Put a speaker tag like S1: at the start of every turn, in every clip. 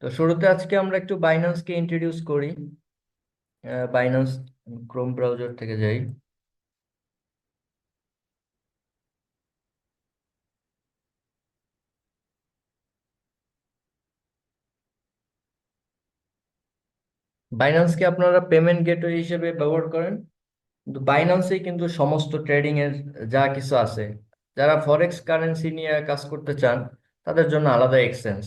S1: তো শুরুতে আজকে আমরা একটু বাইন্যান্সকে ইন্ট্রোডিউস করি। বাইন্যান্স ক্রোম ব্রাউজার থেকে যাই। বাইন্যান্সকে আপনারা পেমেন্ট গেটওয়ে হিসেবে ব্যবহার করেন, কিন্তু বাইন্যান্সেই কিন্তু সমস্ত ট্রেডিং এর যা কিছু আছে। যারা ফরেক্স কারেন্সি নিয়ে কাজ করতে চান তাদের জন্য আলাদা এক্সচেঞ্জ।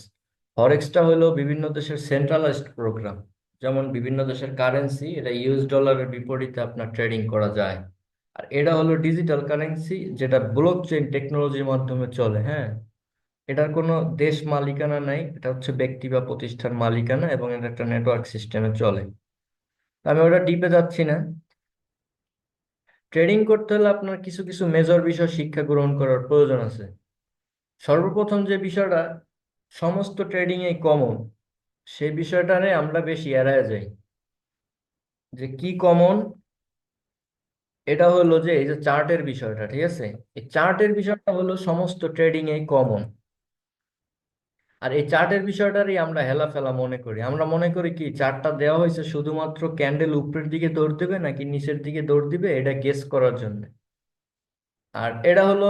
S1: ফরেক্সটা হলো বিভিন্ন দেশের সেন্ট্রালাইজড প্রোগ্রাম। যেমন বিভিন্ন দেশের কারেন্সি, এটা ইউএস ডলারের বিপরীতে আপনার ট্রেডিং করা যায়। আর এটা হলো ডিজিটাল কারেন্সি, যেটা ব্লক চেইন টেকনোলজির মাধ্যমে চলে। হ্যাঁ, এটার কোনো দেশ মালিকানা নাই, এটা হচ্ছে ব্যক্তি বা প্রতিষ্ঠান মালিকানা, এবং এটা একটা নেটওয়ার্ক সিস্টেমে চলে। তো আমি ওটা ডিপে যাচ্ছি না। ট্রেডিং করতে হলে আপনার কিছু কিছু মেজর বিষয় শিক্ষা গ্রহণ করার প্রয়োজন আছে। সর্বপ্রথম যে বিষয়টা সমস্ত ট্রেডিং এ কমন, সেই বিষয়টারে আমরা বেশি এড়ায় যাই। যে কি কমন? এটা হলো যে এই যে চার্টের বিষয়টা, ঠিক আছে? এই চার্টের বিষয়টা হলো সমস্ত ট্রেডিং এ কমন। আর এই চার্টের বিষয়টারই আমরা হেলাফেলা মনে করি। আমরা মনে করি কি, চার্টটা দেওয়া হয়েছে শুধুমাত্র ক্যান্ডেল উপরের দিকে দৌড় দিবে নাকি নিচের দিকে দৌড় দিবে এটা গেস করার জন্য। আর এটা হলো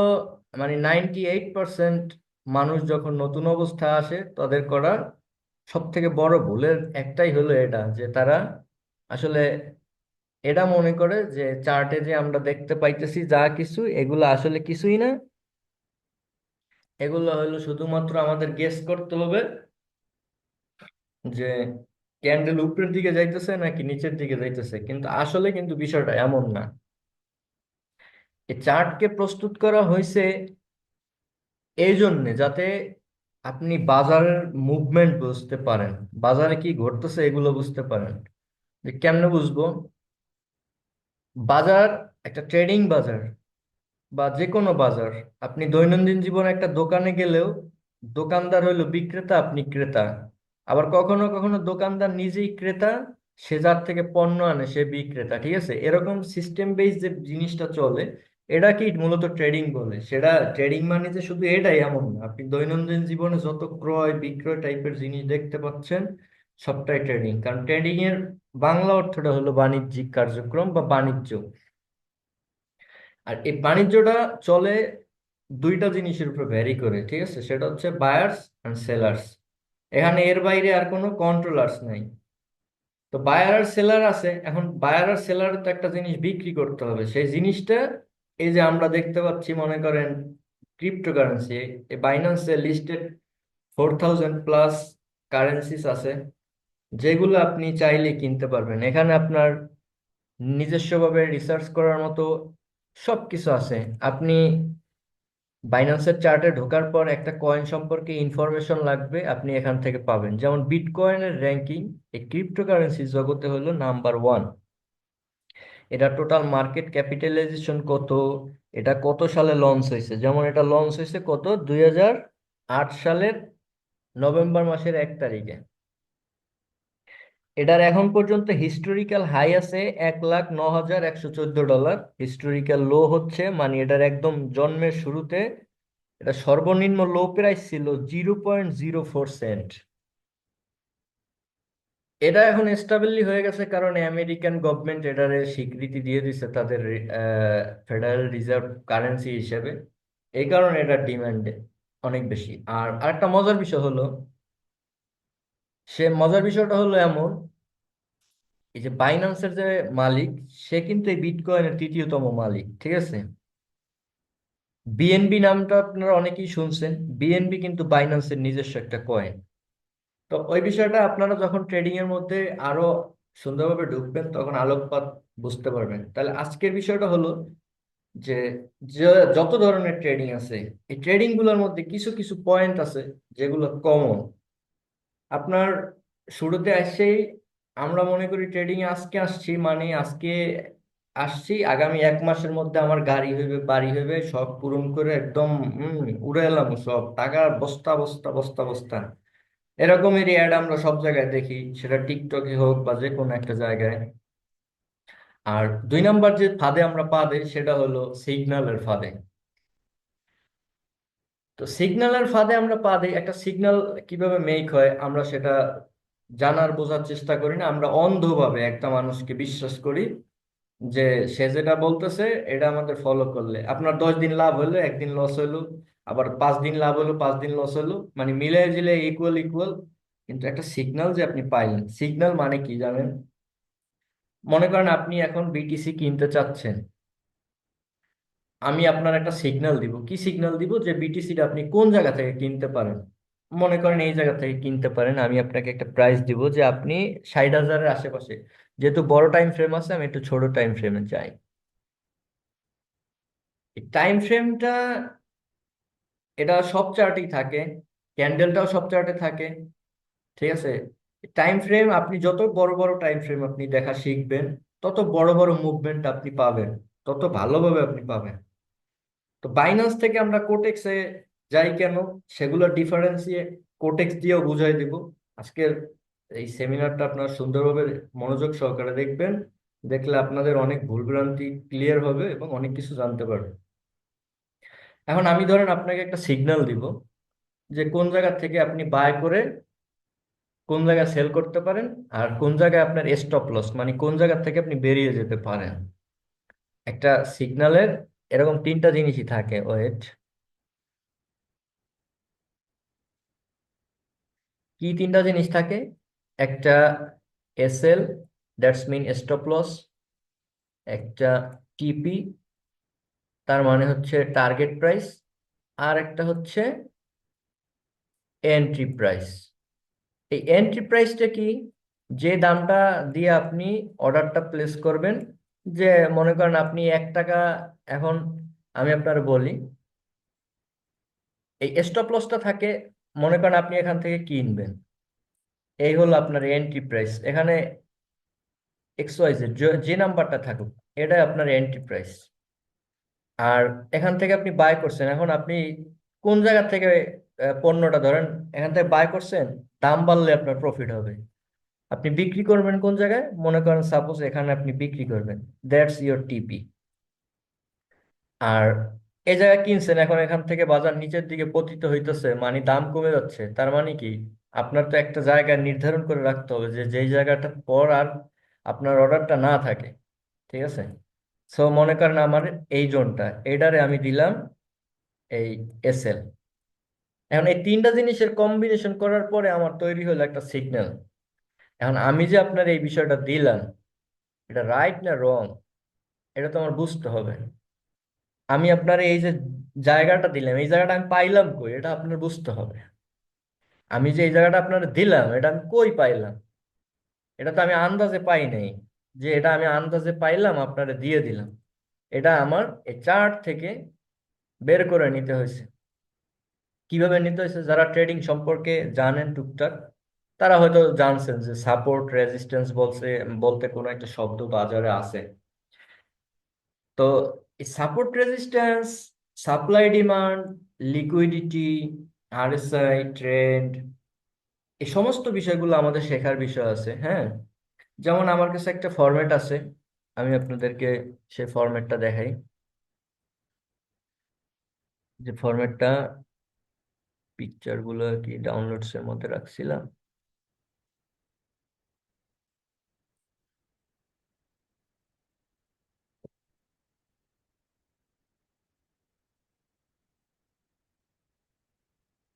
S1: মানে 98% মানুষ যখন নতুন অবস্থায় আসে তাদের করা সব থেকে বড় ভুলের একটাই হলো এটা, যে তারা আসলে এটা মনে করে যে চার্টে যে আমরা দেখতে পাইতেছি যা কিছু, এগুলো আসলে কিছুই না। এগুলো হলো শুধুমাত্র আমাদের গেস করতে হবে যে ক্যান্ডেল উপরের দিকে যাইতেছে নাকি নিচের দিকে যাইতেছে, কিন্তু আসলে কিন্তু বিষয়টা এমন না। এই চার্টকে প্রস্তুত করা হয়েছে এই জন্যে যাতে আপনি বাজারের মুভমেন্ট বুঝতে পারেন, বাজারে কি ঘটতেছে এগুলো বুঝতে পারেন। যে কেমনে বুঝবো? বাজার, একটা ট্রেডিং বাজার বা যে কোনো বাজার, আপনি দৈনন্দিন জীবনে একটা দোকানে গেলেও দোকানদার হইলো বিক্রেতা, আপনি ক্রেতা। আবার কখনো কখনো দোকানদার নিজেই ক্রেতা, সে যার থেকে পণ্য আনে সে বিক্রেতা। ঠিক আছে, এরকম সিস্টেম বেস যে জিনিসটা চলে, এটা কি মূলত ট্রেডিং বলে। সেটা ট্রেডিং মানে যে শুধু এটাই এমন না, আপনি দৈনন্দিন জীবনে যত ক্রয় বিক্রয় টাইপের জিনিস দেখতে পাচ্ছেন সবটাই ট্রেডিং। কারণ ট্রেডিং এর বাংলা অর্থটা হলো বাণিজ্যিক কার্যক্রম বা বাণিজ্য। আর এই বাণিজ্যটা চলে দুইটা জিনিসের উপর ভ্যারি করে, ঠিক আছে? সেটা হচ্ছে বায়ার্স এন্ড সেলার্স। এখানে এর বাইরে আর কোনো কন্ট্রোলার্স নাই। তো বায়ার আর সেলার আছে, এখন বায়ার আর সেলার তো একটা জিনিস বিক্রি করতে হবে, সেই জিনিসটা এই যে আমরা দেখতে পাচ্ছি, মনে করেন ক্রিপ্টোকারেন্সি। এই বাইন্যান্সে লিস্টেড 4000+ কারেন্সিস আছে, যেগুলো আপনি চাইলে কিনতে পারবেন। এখানে আপনার নিজস্বভাবে রিসার্চ করার মতো সবকিছু আছে। আপনি বাইন্যান্সের চার্টে ঢোকার পর একটা কয়েন সম্পর্কে ইনফরমেশন লাগবে, আপনি এখান থেকে পাবেন। যেমন বিটকয়েনের র্যাঙ্কিং এই ক্রিপ্টোকারেন্সি জগতে হলো নাম্বার 1। এটা টোটাল মার্কেট ক্যাপিটালাইজেশন কত, এটা কত সালে লঞ্চ হয়েছে, যেমন এটা লঞ্চ হয়েছে কত 2008 সালের নভেম্বর মাসের 1 তারিখে। এটার এখন পর্যন্ত হিস্টোরিক্যাল হাই আছে 1,09,114 ডলার। হিস্টোরিক্যাল লো হচ্ছে মানে এটার একদম জন্মের শুরুতে এটা সর্বনিম্ন লো প্রাইস ছিল 0.04 সেন্ট। এটা এখন স্টেবলি হয়ে গেছে কারণ আমেরিকান গভর্নমেন্ট এটারে স্বীকৃতি দিয়ে দিছে তাদের ফেডারেল রিজার্ভ কারেন্সি হিসেবে। এই কারণে এটার ডিমান্ড অনেক বেশি। আর আরেকটা মজার বিষয় হলো, মজার বিষয়টা হলো এমন, এই যে বাইন্যান্সের যে মালিক, সে কিন্তু এই বিটকয়েনের তৃতীয়তম মালিক। ঠিক আছে, বিএনবি নামটা আপনারা অনেকেই শুনছেন। বিএনবি কিন্তু বাইন্যান্সের নিজস্ব একটা কয়েন। তো ওই বিষয়টা আপনারা যখন ট্রেডিং এর মধ্যে আরো সুন্দরভাবে ঢুকবেন তখন আলোকপাত বুঝতে পারবেন। তাহলে আজকের বিষয়টা হলো যে যত ধরনের ট্রেডিং আছে, এই ট্রেডিং গুলোর মধ্যে কিছু কিছু পয়েন্ট আছে যেগুলো কমন। আপনার শুরুতে আসছেই আমরা মনে করি ট্রেডিং এ আজকে আসছি মানে আজকে আসছি, আগামী 1 মাসের মধ্যে আমার গাড়ি হইবে বাড়ি হইবে সব পূরণ করে একদম উড়ে এলাম, সব টাকা বস্তা বস্তা বস্তা বস্তা। এরকমেরই অ্যাড আমরা সব জায়গায় দেখি, সেটা টিকটকে হোক বা যে কোনো একটা জায়গায়। আর 2 নাম্বার যে ফাঁদে আমরা পা দেই সেটা হলো সিগন্যালের ফাঁদে। তো সিগন্যালের ফাঁদে আমরা পা দিই। একটা সিগন্যাল কিভাবে মেক হয় আমরা সেটা জানার বোঝার চেষ্টা করি না, আমরা অন্ধভাবে একটা মানুষকে বিশ্বাস করি যে সে যেটা বলতেছে এটা আমাদের ফলো করলে আপনার 10 দিন লাভ হলো, একদিন লস হলো, আবার 5 দিন লাভ হলো, 5 দিন লস হলো, মানে মিলে জিলে ইকুয়াল ইকুয়াল। কিন্তু একটা সিগন্যাল যে আপনি পাইলেন, সিগন্যাল মানে কি জানেন? মনে করেন আপনি এখন বিটিসি কিনতে চাচ্ছেন, আমি আপনার একটা সিগন্যাল দিব। কি সিগন্যাল দিব? যে বিটিসিটা আপনি কোন জায়গা থেকে কিনতে পারেন। মনে করেন এই জায়গা থেকে কিনতে পারেন, আমি আপনাকে একটা প্রাইস দিব যে আপনি 60,000-এর আশেপাশে। যেহেতু বড় টাইম ফ্রেম আছে, আমি একটু ছোট টাইম ফ্রেমে চাই। এই টাইম ফ্রেমটা, এটা সব চার্টেই থাকে, ক্যান্ডেলটাও সব চার্টে থাকে, ঠিক আছে? টাইম ফ্রেম, আপনি যত বড় বড় টাইম ফ্রেম আপনি দেখা শিখবেন, তত বড় বড় মুভমেন্ট আপনি পাবেন, তত ভালোভাবে আপনি পাবেন। তো বাইন্যান্স থেকে আমরা কোটেক্সে যাই কেন, সেগুলো ডিফারেন্সিয়ে কোটেক্স দিয়েও বুঝাই দিব। আজকের এই সেমিনারটা আপনারা সুন্দরভাবে মনোযোগ সহকারে দেখবেন, দেখলে আপনাদের অনেক ভুলভ্রান্তি ক্লিয়ার হবে এবং অনেক কিছু জানতে পারবেন। এখন আমি ধরেন আপনাকে একটা সিগন্যাল দিব যে কোন জায়গা থেকে আপনি বাই করে কোন জায়গায় সেল করতে পারেন, আর কোন জায়গায় আপনার স্টপ লস, মানে কোন জায়গা থেকে আপনি বেরিয়ে যেতে পারেন। একটা সিগন্যালের এরকম তিনটা জিনিসই থাকে, ওয়েট। কি তিনটা জিনিস থাকে? একটা SL, that's mean stop loss. একটা টিপি, তার মানে হচ্ছে টার্গেট প্রাইস। আর একটা হচ্ছে এন্ট্রি প্রাইস। এই এন্ট্রি প্রাইসটা কি? যে দামটা দিয়ে আপনি অর্ডারটা প্লেস করবেন। যে মনে করেন আপনি 1 টাকা, এখন আমি আপনার বলি, এই স্টপ লসটা থাকে, মনে করেন আপনি এখান থেকে কিনবেন, এই হলো আপনার এন্ট্রি প্রাইস। এখানে এক্স ওয়াই জেড যে নাম্বারটা থাকুক, এটাই আপনার এন্ট্রি প্রাইস। আর এখান থেকে আপনি বাই করছেন, এখন আপনি কোন জায়গা থেকে পণ্যটা ধরেন এখান থেকে বাই করছেন, দাম বাড়লে আপনার প্রফিট হবে। আপনি বিক্রি করবেন কোন জায়গায়, মনে করেন সাপোজ এখানে আপনি বিক্রি করবেন, দ্যাটস ইওর টিপি। আর এই জায়গায় কিনছেন, এখন এখান থেকে বাজার নিচের দিকে পতিত হইতেছে, মানে দাম কমে যাচ্ছে, তার মানে কি? আপনার তো একটা জায়গা নির্ধারণ করে রাখতে হবে যে যেই জায়গাটার পর আর আপনার অর্ডারটা না থাকে, ঠিক আছে? সো মনে করেন আমার এই জোনটা, এটারে আমি দিলাম এই এসএল। এখন এই তিনটা জিনিসের কম্বিনেশন করার পরে আমার তৈরি হলো একটা সিগন্যাল। এখন আমি যে আপনার এই বিষয়টা দিলাম, এটা রাইট না রং, এটা তো আমার বুঝতে হবে। আমি আপনার এই যে জায়গাটা দিলাম, এই জায়গাটা আমি পাইলাম কই, এটা আপনার বুঝতে হবে। আমি যে এই জায়গাটা আপনার দিলাম, এটা আমি কই পাইলাম? এটা তো আমি আন্দাজে পাই নাই যে এটা আমি আন্দাজে পাইলাম আপনারে দিয়ে দিলাম। এটা আমার এই চার্ট থেকে বের করে নিতে হয়েছে। কিভাবে নিতে হয়েছে? যারা ট্রেডিং সম্পর্কে জানেন টুকটাক, তারা হয়তো জানছেন যে সাপোর্ট রেজিস্ট্যান্স বলছে, বলতে কোনো একটা শব্দ বাজারে আছে। তো এই support resistance, supply demand, liquidity, RSI, trend, এই সমস্ত বিষয়গুলো আমাদের শেখার বিষয় আছে, হ্যাঁ। যেমন আমার কাছে একটা ফরম্যাট আছে, আমি আপনাদেরকে সেই ফরম্যাটটা দেখাই। যে ফরম্যাটটা, পিকচার গুলো আর কি ডাউনলোডস এর মধ্যে রাখছিলাম।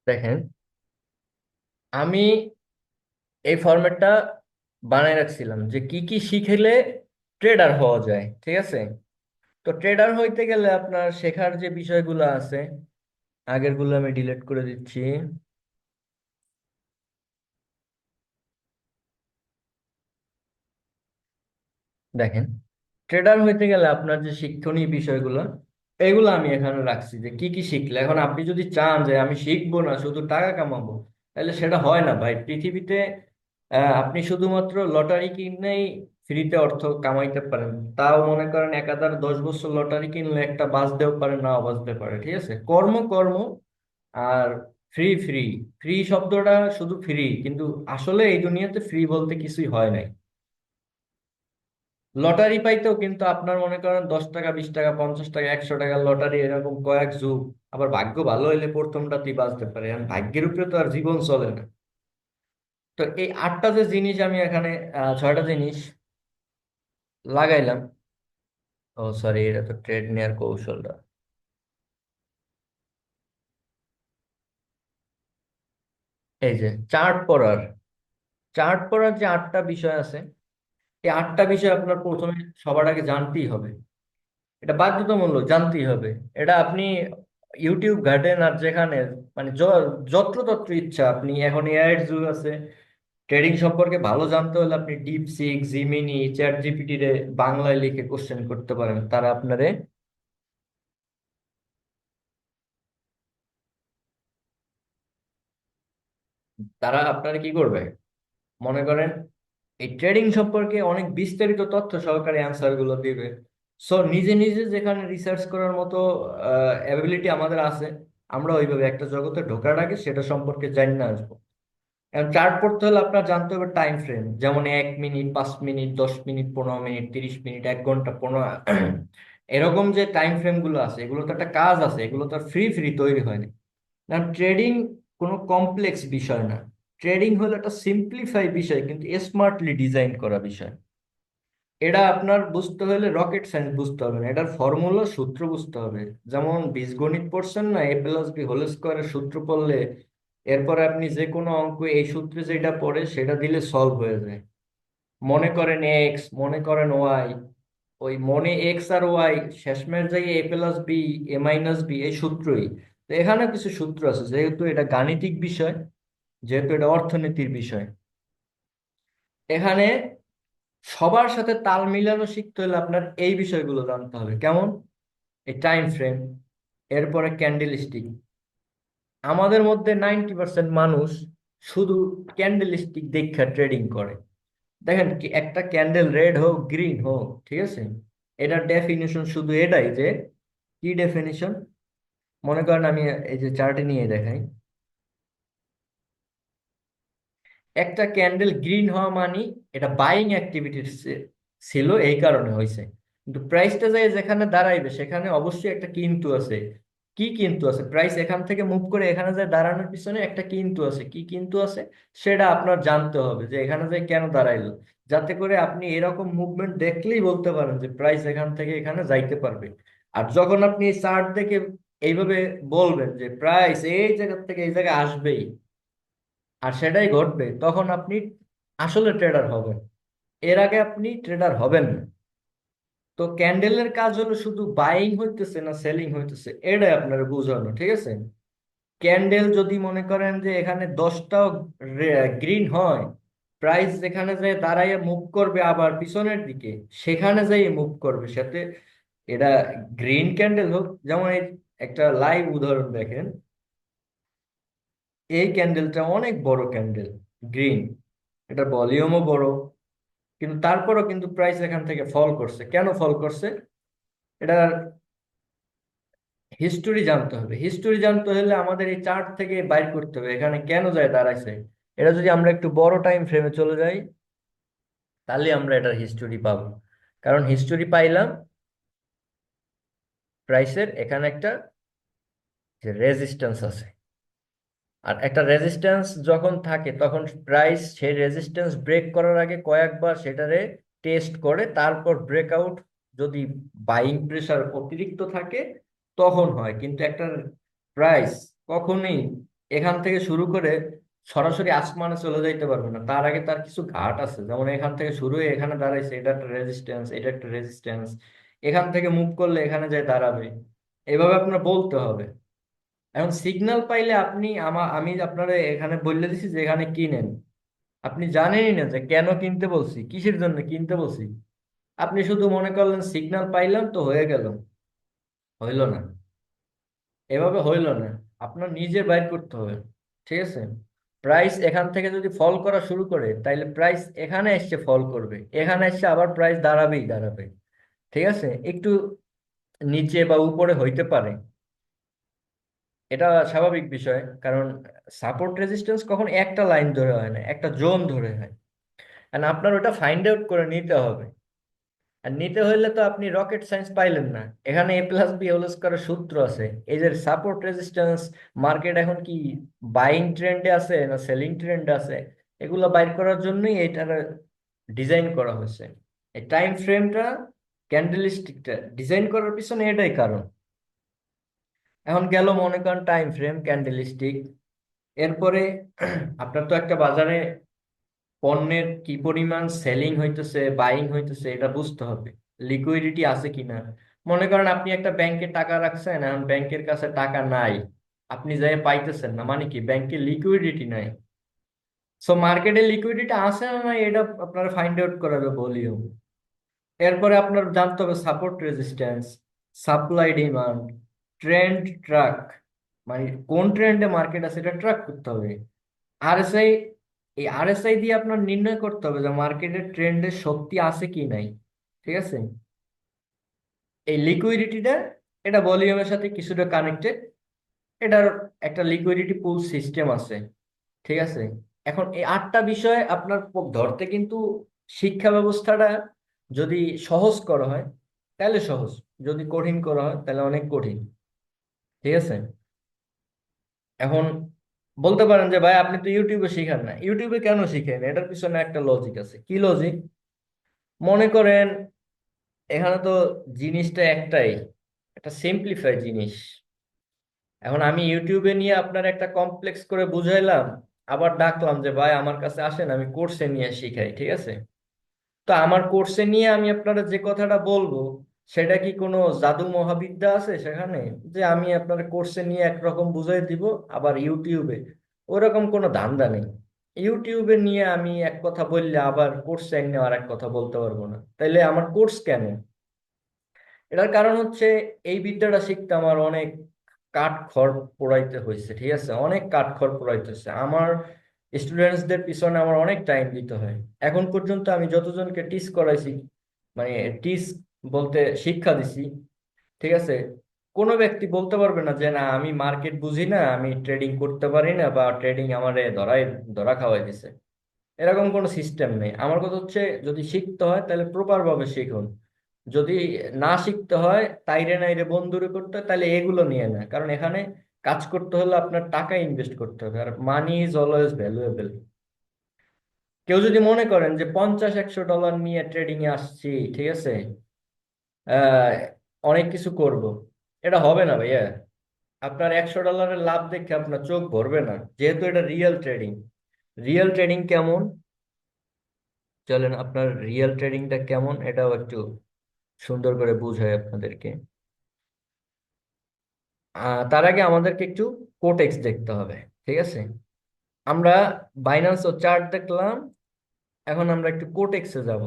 S1: দেখেন, আমি এই ফরম্যাটটা বানায় রাখছিলাম যে কি কি শিখলে ট্রেডার হওয়া যায়, ঠিক আছে? তো ট্রেডার হইতে গেলে আপনার শেখার যে বিষয়গুলো আছে, আগের গুলো আমি ডিলিট করে দিচ্ছি। দেখেন, ট্রেডার হইতে গেলে আপনার যে শিক্ষণীয় বিষয়গুলো, এগুলো আমি এখানে রাখছি যে কি কি শিখলে। এখন আপনি যদি চান যে আমি শিখবো না, শুধু টাকা কামাবো, তাহলে সেটা হয় না ভাই পৃথিবীতে। আপনি শুধুমাত্র লটারি কিনেই ফ্রিতে অর্থ কামাইতে পারেন। তাও মনে করেন একাধার 10 বছর লটারি কিনলে একটা বাঁচতেও পারে, নাও বাঁচতে পারে, ঠিক আছে? কর্ম কর্ম আর ফ্রি ফ্রি। ফ্রি শব্দটা শুধু ফ্রি, কিন্তু আসলে এই দুনিয়াতে ফ্রি বলতে কিছুই হয় নাই। লটারি পাইতেও কিন্তু আপনার মনে করেন 10 টাকা, 20 টাকা, 50 টাকা, 100 টাকা লটারি, এরকম কয়েক যুগ। আবার ভাগ্য ভালো হইলে প্রথমটাতেই বাঁচতে পারে, আর ভাগ্যের উপরে তো আর জীবন চলে না। তো এই 8টা যে জিনিস আমি এখানে, 6টা জিনিস লাগাইলাম। ও সরি, এটা তো ট্রেড নেয়ার কৌশলটা। এই যে চার্ট পড়ার যে 8টা বিষয় আছে, এই 8টা বিষয় আপনার প্রথমে সবার আগে জানতেই হবে। এটা বাধ্যতামূলক জানতেই হবে। এটা আপনি ইউটিউব ঘাটেন আর যেখানে, মানে যত্রতত্র ইচ্ছা, আপনি এখন এআই এর যুগ আছে। ট্রেডিং সম্পর্কে ভালো জানতে হলে আপনি ডিপসিক, জিমিনি, চ্যাট জিপিটি রে বাংলায় লিখে কোশ্চেন করতে পারেন, তারা আপনারে, আপনারা কি করবে মনে করেন, এই ট্রেডিং সম্পর্কে অনেক বিস্তারিত তথ্য সহকারে অ্যান্সার গুলো দিবে। সো নিজে নিজে যেখানে রিসার্চ করার মতো অ্যাবিলিটি আমাদের আছে, আমরা ওইভাবে একটা জগতে ঢোকার আগে সেটা সম্পর্কে জানি না আসবো। এখন চার্ট পড়তে হলে আপনার জানতে হবে টাইম ফ্রেম, যেমন 1 minute, 5 minute, 10 minute, 15 minute, 30 minute, 1 ঘন্টা, 15। এরকম যে টাইম ফ্রেম গুলো আছে, এগুলো তো একটা কাজ আছে, এগুলো তো ফ্রি ফ্রি তৈরি হয়নি। না, ট্রেডিং কোনো কমপ্লেক্স বিষয় না। ট্রেডিং হলো একটা সিম্পলিফাই বিষয়, কিন্তু স্মার্টলি ডিজাইন করা বিষয়। এটা আপনার বুঝতে হলে রকেট সায়েন্স বুঝতে হবে না, এটার ফর্মুলা, সূত্র বুঝতে হবে। যেমন বীজগণিত পড়ছেন না, a+b হোল স্কোয়ারের সূত্র পড়লে এরপরে আপনি যে কোনো অঙ্ক এই সূত্রে যেটা পড়ে সেটা দিলে সলভ হয়ে যায়। মনে করেন এক্স, মনে করেন ওয়াই, ওই মনে এক্স আর ওয়াই, শেষমেশ যাই a+b, a-b, এই সূত্রই। তো এখানে কিছু সূত্র আছে, যেহেতু এটা গাণিতিক বিষয়, যেহেতু এটা অর্থনীতির বিষয়, এখানে সবার সাথে তাল মিলানো শিখতে হলে আপনার এই বিষয়গুলো জানতে হবে। কেমন? এই টাইম ফ্রেম, এরপরে ক্যান্ডেল স্টিক। আমাদের মধ্যে 90% মানুষ শুধু ক্যান্ডেল স্টিক দেখে ট্রেডিং করে। দেখেন কি, একটা ক্যান্ডেল রেড হোক, গ্রিন হোক, ঠিক আছে, এটার ডেফিনিশন শুধু এটাই যে, কি ডেফিনিশন, মনে করেন আমি এই যে চার্টে নিয়ে দেখাই, একটা ক্যান্ডেল গ্রিন হওয়া মানে এটা বাইং অ্যাক্টিভিটি ছিল, এই কারণে হয়েছে। কিন্তু প্রাইসটা যায় যেখানে দাঁড়াইবে সেখানে অবশ্যই একটা কিন্তু আছে। কি কিন্তু আছে? প্রাইস এখান থেকে মুভ করে এখানে যায় দাঁড়ানোর পিছনে একটা কিন্তু আছে। কি কিন্তু আছে সেটা আপনার জানতে হবে, যে এখানে যায় কেন দাঁড়াইলো, যাতে করে আপনি এরকম মুভমেন্ট দেখলেই বলতে পারেন যে প্রাইস এখান থেকে এখানে যাইতে পারবে। আর যখন আপনি এই চার্ট দেখে এইভাবে বলবেন যে প্রাইস এই জায়গা থেকে এই জায়গায় আসবেই, আর সেটাই ঘটবে, তখন আপনি আসলে ট্রেডার হবেন। এর আগে আপনি ট্রেডার হবেন না। তো ক্যান্ডেলের কাজ হলো শুধু বাইং হইতেছে না সেলিং হইতেছে এটাই আপনার বোঝানো, ঠিক আছে। ক্যান্ডেল যদি মনে করেন যে এখানে 10টাও গ্রিন হয়, প্রাইস যেখানে যায় দাঁড়াইয়ে মুভ করবে আবার পিছনের দিকে, সেখানে যাই মুভ করবে সাথে। এটা গ্রিন ক্যান্ডেল হোক, যেমন এই একটা লাইভ উদাহরণ দেখেন, এই ক্যান্ডেলটা অনেক বড় ক্যান্ডেল, গ্রিন, এটা ভলিউমও বড়, কিন্তু তারপরও কিন্তু প্রাইস এখান থেকে ফল করছে। কেন ফল করছে? এটার হিস্টোরি জানতে হবে। হিস্টোরি জানতে হলে আমাদের এই চার্ট থেকে বাইর করতে হবে এখানে কেন যায় দাঁড়াইছে। এটা যদি আমরা একটু বড় টাইম ফ্রেমে চলে যাই, তাহলে আমরা এটার হিস্টোরি পাবো। কারণ হিস্টোরি পাইলাম প্রাইসের এখানে একটা যে রেজিস্ট্যান্স আছে, আর একটা রেজিস্ট্যান্স যখন থাকে তখন প্রাইস সেই রেজিস্ট্যান্স ব্রেক করার আগে কয়েকবার সেটারে টেস্ট করে, তারপর ব্রেকআউট, যদি বাইং প্রেসার অতিরিক্ত থাকে তখন হয়। কিন্তু একটা প্রাইস কখনোই এখান থেকে শুরু করে সরাসরি আসমানে চলে যাইতে পারবে না, তার আগে তার কিছু ঘাট আছে। যেমন এখান থেকে শুরু হয়ে এখানে দাঁড়াইছে, এটা একটা রেজিস্ট্যান্স, এটা একটা রেজিস্ট্যান্স, এখান থেকে মুভ করলে এখানে যায় দাঁড়াবে, এভাবে আপনার বলতে হবে। এখন সিগন্যাল পাইলে আপনি আমি আপনারা এখানে বললে দিছি যে এখানে কিনেন, আপনি জানেনই না যে কেন কিনতে বলছি, কিসের জন্য কিনতে বলছি। আপনি শুধু মনে করলেন সিগন্যাল পাইলাম তো হয়ে গেল, হইল না। এভাবে হইল না, আপনার নিজে বাইর করতে হবে, ঠিক আছে। প্রাইস এখান থেকে যদি ফল করা শুরু করে, তাইলে প্রাইস এখানে এসে ফল করবে, এখানে এসে আবার প্রাইস দাঁড়াবেই দাঁড়াবে, ঠিক আছে। একটু নিচে বা উপরে হইতে পারে, এটা স্বাভাবিক বিষয়। কারণ সাপোর্ট রেজিস্ট্যান্স কখন একটা লাইন ধরে হয় না, একটা জোন ধরে হয়। আর আপনার ওটা ফাইন্ড আউট করে নিতে হবে। আর নিতে হইলে তো আপনি রকেট সায়েন্স পাইলেন না। এখানে A+B হোল স্কয়ারের সূত্র আছে। এই যে সাপোর্ট রেজিস্ট্যান্স, মার্কেট এখন কি বাইং ট্রেন্ডে আছে না সেলিং ট্রেন্ডে আছে, এগুলো বাইর করার জন্যই এইটার ডিজাইন করা হয়েছে। এই টাইম ফ্রেমটা, ক্যান্ডেলস্টিকটা ডিজাইন করার পিছনে এটাই কারণ। এখন গেল মনে করেন টাইম ফ্রেম, ক্যান্ডেলস্টিক, এরপরে আপনার তো একটা বাজারে পণ্যের কি পরিমাণ সেলিং হইতেছে বাইং হইতেছে এটা বুঝতে হবে, লিকুইডিটি আছে কিনা। মনে করেন আপনি একটা ব্যাংকে টাকা রাখছেন, এখন ব্যাংকের কাছে টাকা নাই, আপনি যাই পাইতেছেন না, মানে কি ব্যাংকে লিকুইডিটি নাই। সো মার্কেটে লিকুইডিটি আছে না নাই এটা আপনার ফাইন্ড আউট করাবে ভলিউম। এরপরে আপনার জানতে হবে support resistance, supply demand, trend truck, মানে কোন ট্রেন্ডে মার্কেট আছে এটা ট্র্যাক করতে হবে। আরএসআই, এই আরএসআই দিয়ে আপনার নির্ণয় করতে হবে যে মার্কেটের ট্রেন্ডে সত্যি আছে কি নাই। ঠিক আছে, এই লিকুইডিটিটা, এটা ভলিউমের সাথে কিছুটা কানেক্টেড। এটার একটা লিকুইডিটি পুল সিস্টেম আছে। ঠিক আছে, এখন এই 8টা বিষয় আপনার ধরতে কিন্তু শিক্ষা ব্যবস্থাটা যদি সহজ করা হয় তাহলে সহজ, যদি কঠিন করা হয় তাহলে অনেক কঠিন। ঠিক আছে, এখন বলতে পারেন যে ভাই আপনি তো ইউটিউবে শিখান না, ইউটিউবে কেন শিখেন? এটার পিছনে একটা লজিক আছে। কি লজিক? মনে করেন এখানে তো জিনিসটা একটাই, একটা সিম্পলিফাই জিনিস। এখন আমি ইউটিউবে নিয়ে আপনার একটা কমপ্লেক্স করে বুঝাইলাম, আবার ডাকলাম যে ভাই আমার কাছে আসেন আমি কোর্সে নিয়ে শিখাই। ঠিক আছে, তো আমার কোর্সে নিয়ে আমি আপনারা যে কথাটা বলবো, সেটা কি কোনো জাদু মহাবিদ্যা আছে সেখানে, যে আমি আপনার কোর্সে নিয়ে একরকম বুঝাই দিব, আবার ইউটিউবে ওরকম কোনো ধান্দা নেই। ইউটিউবে নিয়ে আমি এক কথা বললে আবার কোর্সে নিয়ে আর এক কথা বলতে পারবো না, তাইলে আমার কোর্স কেন? এটার কারণ হচ্ছে এই বিদ্যাটা শিখতে আমার অনেক কাঠ খড় পোড়াইতে হয়েছে। ঠিক আছে, অনেক কাঠ খড় পোড়াইতেছে আমার, স্টুডেন্টসদের পিছনে আমার অনেক টাইম দিতে হয়। এখন পর্যন্ত আমি যতজনকে টিচ করাইছি, মানে টিচ বলতে শিক্ষা দিছি, ঠিক আছে, কোনো ব্যক্তি বলতে পারবে না যে না আমি মার্কেট বুঝি না, আমি ট্রেডিং করতে পারি না, বা ট্রেডিং আমারে ধরা খাওয়াই দিছে। এরকম কোনো সিস্টেম নেই। আমার কথা হচ্ছে যদি শিখতে হয় তাহলে প্রপার ভাবে শিখুন, যদি না শিখতে হয় তাইরে নাইরে বন্ধুরে করতে হয় তাহলে এগুলো নিয়ে না, কারণ এখানে কাজ করতে হলে আপনার টাকা ইনভেস্ট করতে হবে, আর মানি ইজ অলওয়েজ ভ্যালুয়েবল। কেউ যদি মনে করেন যে 50-100 ডলার নিয়ে ট্রেডিং এ আসছি, ঠিক আছে, আহ অনেক কিছু করব, এটা হবে না ভাইয়া। আপনার 100 ডলারের লাভ দেখে আপনার চোখ ভরবে না, যেহেতু এটা রিয়েল ট্রেডিং। রিয়েল ট্রেডিং কেমন, চলেন আপনার রিয়েল ট্রেডিংটা কেমন এটাও একটু সুন্দর করে বুঝাই আপনাদেরকে। তার আগে আমাদেরকে একটু কোটেক্স দেখতে হবে। ঠিক আছে, আমরা বাইন্যান্স ও চার্ট দেখলাম, এখন আমরা একটু কোটেক্সে যাব।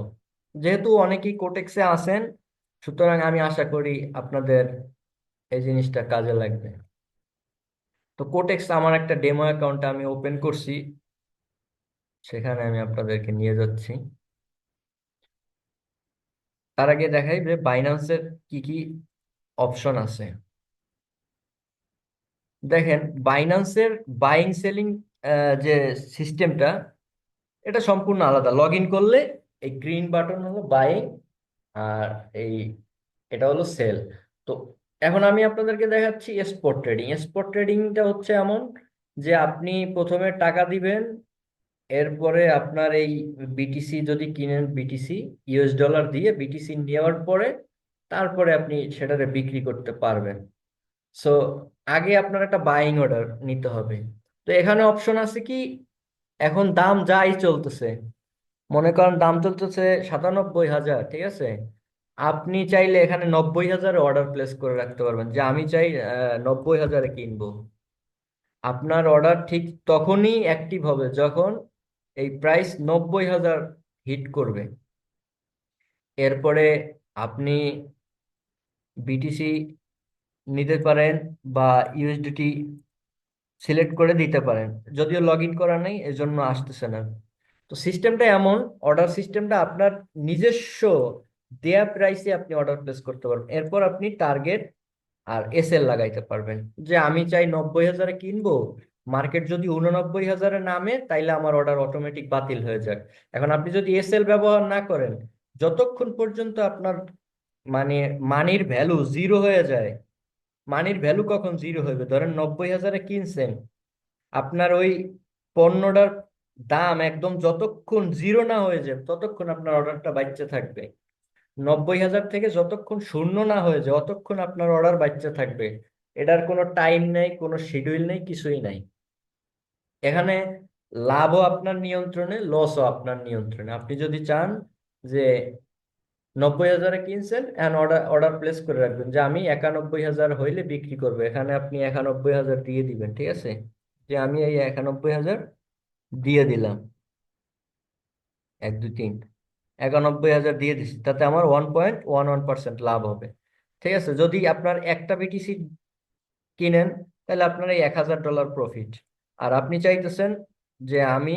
S1: যেহেতু অনেকেই কোটেক্সে আছেন, সুতরাং আমি আশা করি আপনাদের এই জিনিসটা কাজে লাগবে। তো কোটেক্স আমার একটা ডেমো অ্যাকাউন্ট আমি ওপেন করছি, সেখানে আমি আপনাদেরকে নিয়ে যাচ্ছি। তার আগে দেখাই যে বাইন্যান্সের কি কি অপশন আছে। দেখেন বাইন্যান্সের বাইং সেলিং যে সিস্টেমটা, এটা সম্পূর্ণ আলাদা। লগ ইন করলে এই গ্রিন বাটন হলো বাইং, আর এই এটা হলো সেল। তো এখন আমি আপনাদেরকে দেখাচ্ছি স্পট ট্রেডিং। স্পট ট্রেডিংটা হচ্ছে এমন যে আপনি প্রথমে টাকা দিবেন, এরপরে আপনার এই বিটিসি যদি কিনেন, বিটিসি ইউএস ডলার দিয়ে বিটিসি নেওয়ার পরে তারপরে আপনি সেটারে বিক্রি করতে পারবেন। সো আগে আপনার একটা বাইং অর্ডার নিতে হবে। তো এখানে অপশন আছে কি, এখন দাম যাই চলতেছে, মনে করেন দাম চলতেছে 97,000, ঠিক আছে, আপনি চাইলে এখানে 90,000 অর্ডার প্লেস করে রাখতে পারবেন, যে আমি চাই 90,000 কিনবো। আপনার অর্ডার ঠিক তখনই অ্যাক্টিভ হবে যখন এই প্রাইস 90,000 হিট করবে। এরপরে আপনি বিটিসি নিতে পারেন বা ইউএসডিটি সিলেক্ট করে দিতে পারেন। যদিও লগ ইন করা নেই এজন্য আসতেছে না। তো সিস্টেমটা এমন, অর্ডার সিস্টেমটা আপনার নিজস্ব দেয়া প্রাইসে আপনি অর্ডার প্লেস করতে পারবেন। এরপর আপনি টার্গেট আর এসএল লাগাইতে পারবেন, যে আমি চাই 90,000 কিনবো, মার্কেট যদি 89,000 নামে তাইলে আমার অর্ডার অটোমেটিক বাতিল হয়ে যায়। এখন আপনি যদি এসএল ব্যবহার না করেন, যতক্ষণ পর্যন্ত আপনার মানে মানির ভ্যালু জিরো হয়ে যায়। মানির ভ্যালু কখন জিরো হবে, ধরেন 90,000-এ কিনছেন, আপনার ওই পণ্যটার দাম একদম যতক্ষণ জিরো না হয়ে যায় ততক্ষণ আপনার অর্ডারটা বাচ্চা থাকবে। 90,000 থেকে যতক্ষণ শূন্য না হয়ে যায় ততক্ষণ আপনার অর্ডার বাচ্চা থাকবে। এটার কোনো টাইম নেই, কোনো শিডিউল নেই, কিছুই নাই। এখানে লাভও আপনার নিয়ন্ত্রণে, লসও আপনার নিয়ন্ত্রণে। আপনি যদি চান যে 90,000-এ কিনছেন, এখন অর্ডার অর্ডার প্লেস করে রাখবেন যে আমি 91,000 হইলে বিক্রি করবো, এখানে আপনি 91,000 দিয়ে দিবেন, ঠিক আছে? যে আমি এই 91,000 দিয়ে দিলাম, 1 2 3, 91,000 দিয়ে দিচ্ছি, তাতে আমার 1.11% লাভ হবে। ঠিক আছে, যদি আপনার একটা বিটিসি কিনেন তাহলে আপনার এই $1,000 প্রফিট। আর আপনি চাইতেছেন যে আমি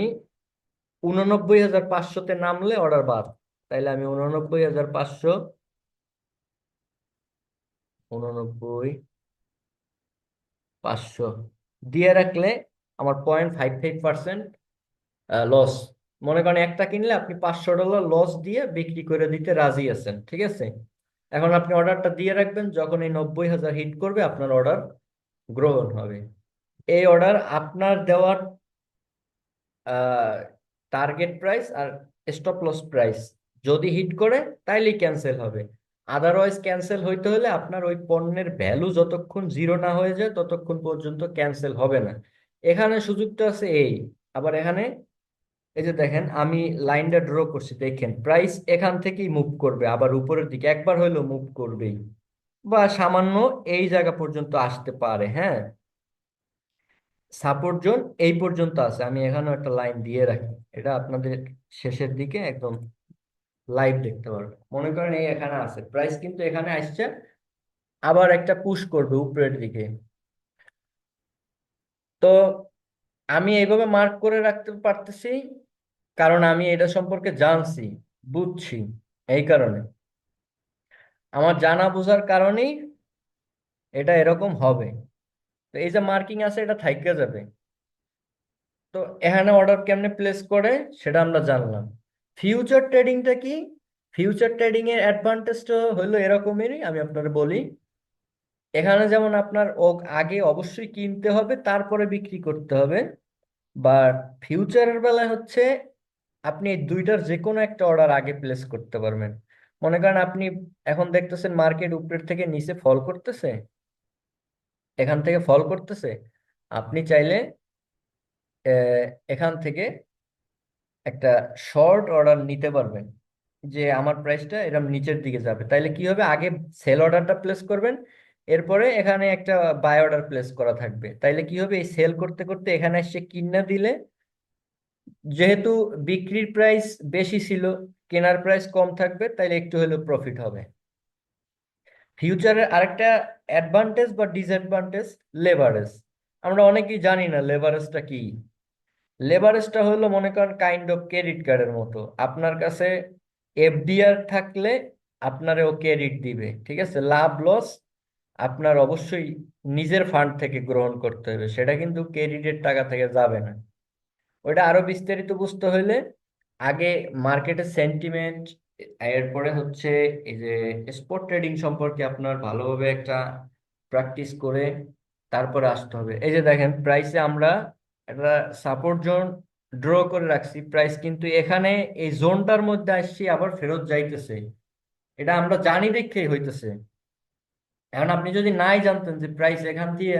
S1: 89,500-তে নামলে অর্ডার বাদ, তাইলে আমি 89,500, 89,500 দিয়ে রাখলে আমার 0.55% লস। মনে করেন একটা কিনলে আপনি $500 লস দিয়ে বিক্রি করে দিতে রাজি আছেন, ঠিক আছে? এখন আপনি অর্ডারটা দিয়ে রাখবেন, যখন এই 90,000 হিট করবে আপনার অর্ডার গ্রহণ হবে। এই অর্ডার আপনার দেওয়ার টার্গেট প্রাইস আর স্টপ লস প্রাইস যদি হিট করে তাইলেই ক্যান্সেল হবে। আদারওয়াইজ ক্যান্সেল হইতে হলে আপনার ওই পণ্যের ভ্যালু যতক্ষণ জিরো না হয়ে যায় ততক্ষণ পর্যন্ত ক্যান্সেল হবে না। এখানে সুযোগটা আছে এই, আবার এখানে এই যে দেখেন আমি লাইনটা ড্র করছি, দেখেন প্রাইস এখান থেকেই মুভ করবে, আবার উপরের দিকে একবার হইলেও মুভ করবেই, বা সামান্য এই জায়গা পর্যন্ত আসতে পারে, হ্যাঁ। সাপোর্ট জোন এই পর্যন্ত আছে, আমি এখানেও একটা লাইন দিয়ে রাখি, এটা আপনাদের শেষের দিকে একদম লাইভ দেখতে পারবেন। মনে করেন এই এখানে আছে, প্রাইস কিন্তু এখানে আসছে, আবার একটা পুশ করবে উপরের দিকে। তো আমি এইভাবে মার্ক করে রাখতে পারতেছি কারণ আমি এটা সম্পর্কে জানছি, বুঝছি। এই কারণে আমার জানা বোঝার কারণেই এটা এরকম হবে। তো এই যে মার্কিং আছে এটা থাইকা যাবে। তো এখানে অর্ডার কেমনে প্লেস করে সেটা আমরা জানলাম। ফিউচার ট্রেডিংটা কি? ফিউচার ট্রেডিং এর অ্যাডভান্টেজটা হলো এরকমেরই, আমি আপনার বলি। এখানে যেমন আপনার আগে অবশ্যই কিনতে হবে তারপরে বিক্রি করতে হবে, বা ফিউচারের বেলায় হচ্ছে আপনি এই দুইটার যে কোনো একটা অর্ডার আগে প্লেস করতে পারবেন। মনে করেন আপনি এখন দেখতেছেন মার্কেট উপরের থেকে নিচে ফল করতেছে, এখান থেকে ফল করতেছে, আপনি চাইলে এখান থেকে একটা শর্ট অর্ডার নিতে পারবেন যে আমার প্রাইসটা এরকম নিচের দিকে যাবে, তাইলে কি হবে, আগে সেল অর্ডারটা প্লেস করবেন, এরপরে এখানে একটা বাই অর্ডার প্লেস করা থাকবে, তাইলে কি হবে, এই সেল করতে করতে এখানে এসে কিনা দিলে, যেহেতু বিক্রির প্রাইস বেশি ছিল, কেনার প্রাইস কম থাকবে, তাইলে একটু হলেও প্রফিট হবে। ফিউচারের আরেকটা অ্যাডভান্টেজ বা ডিসঅ্যাডভান্টেজ, লেভারেজ। আমরা অনেকেই জানি না লেভারেজটা কি। লেভারেজটা হলো মনে করেন কাইন্ড অফ ক্রেডিট কার্ডের মতো, আপনার কাছে এফডিআর থাকলে আপনারে ও ক্রেডিট দিবে, ঠিক আছে? লাভ লস আপনার অবশ্যই নিজের ফান্ড থেকে গ্রহণ করতে হবে, সেটা কিন্তু ক্রেডিটের টাকা থেকে যাবে না। ওইটা আরো বিস্তারিত বুঝতে হলে আগে মার্কেটের সেন্টিমেন্ট, এরপরে হচ্ছে এই যে স্পট ট্রেডিং সম্পর্কে আপনার ভালোভাবে একটা প্র্যাকটিস করে তারপরে আসতে হবে। এই যে দেখেন প্রাইসে আমরা একটা সাপোর্ট জোন ড্র করে রাখছি, প্রাইস কিন্তু এখানে এই জোনটার মধ্যে আসছি আবার ফেরত যাইতেছে, এটা আমরা জানি দেখেই হইতেছে। এখন আপনি যদি নাই জানতেন যে প্রাইস এখান দিয়ে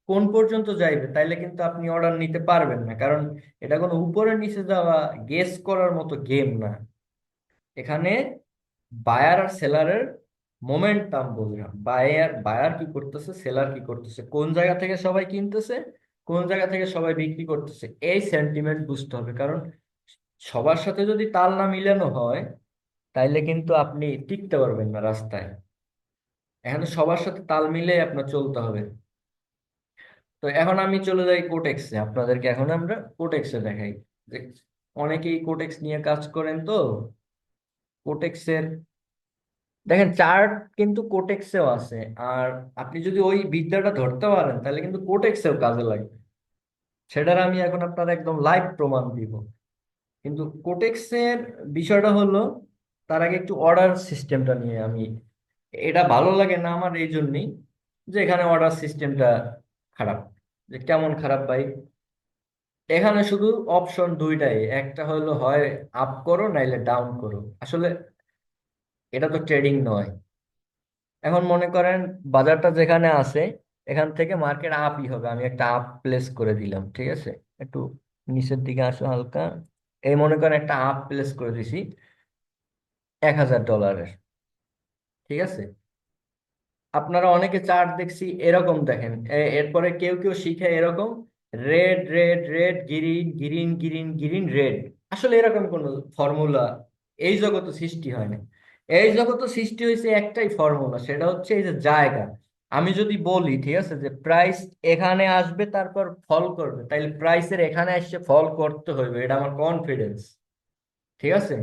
S1: কোন পর্যন্ত যাইবে, তাইলে কিন্তু আপনি অর্ডার নিতে পারবেন না, কারণ এটা কোনো উপরে নিচে যাওয়া গেস করার মতো গেম না। এখানে বায়ার আর সেলারের মোমেন্টাম বুঝলাম, বায়ার বায়ার কি করতেছে, সেলার কি করতেছে, কোন জায়গা থেকে সবাই কিনতেছে, কোন জায়গা থেকে সবাই বিক্রি করতেছে, এই সেন্টিমেন্ট বুঝতে হবে। কারণ সবার সাথে যদি তাল না মিলানো হয় তাইলে কিন্তু আপনি টিকতে পারবেন না রাস্তায়। এখানে সবার সাথে তাল মিলে আপনার চলতে হবে। তো এখন আমি চলে যাই কোটেক্সে, আপনাদেরকে এখন আমরা কোটেক্সে দেখাই যে অনেকেই কোটেক্স নিয়ে কাজ করেন। তো কোটেক্সের দেখেন চার্ট কিন্তু কোটেক্সেও আছে, আর আপনি যদি ওই বিদ্যাটা ধরতে পারেন তাহলে কিন্তু কোটেক্সেও কাজে লাগবে। সেটার আমি এখন আপনার একদম লাইভ প্রমাণ দিব। কিন্তু কোটেক্সের বিষয়টা হলো তার আগে একটু অর্ডার সিস্টেমটা নিয়ে আমি, এটা ভালো লাগে না আমার এই জন্যই যে এখানে অর্ডার সিস্টেমটা খারাপ। যে কেমন খারাপ ভাই, এখানে শুধু অপশন দুইটাই, একটা হলো হয় আপ করো নাইলে ডাউন করো। আসলে এটা তো ট্রেডিং নয়। এখন মনে করেন বাজারটা যেখানে আছে এখান থেকে মার্কেট আপই হবে, আমি একটা আপ প্লেস করে দিলাম, ঠিক আছে। একটু নিচের দিকে আসো হালকা। এই মনে করেন একটা আপ প্লেস করে দিছি 1,000 ডলারের, ঠিক আছে। আপনারা অনেকে চার্ট দেখছি এরকম দেখেন, এরপরে কেউ কেউ শিখে এরকম red red red green green green green red. আসলে এরকম কোনো ফর্মুলা এই জগতে সৃষ্টি হয় না। এই জগতে সৃষ্টি হয়েছে একটাই ফর্মুলা, সেটা হচ্ছে এই যে জায়গা। আমি যদি বলি ঠিক আছে যে প্রাইস এখানে আসবে তারপর ফল করবে, তাইলে প্রাইসের এখানে এসে ফল করতে হইবে, এটা আমার কনফিডেন্স, ঠিক আছে।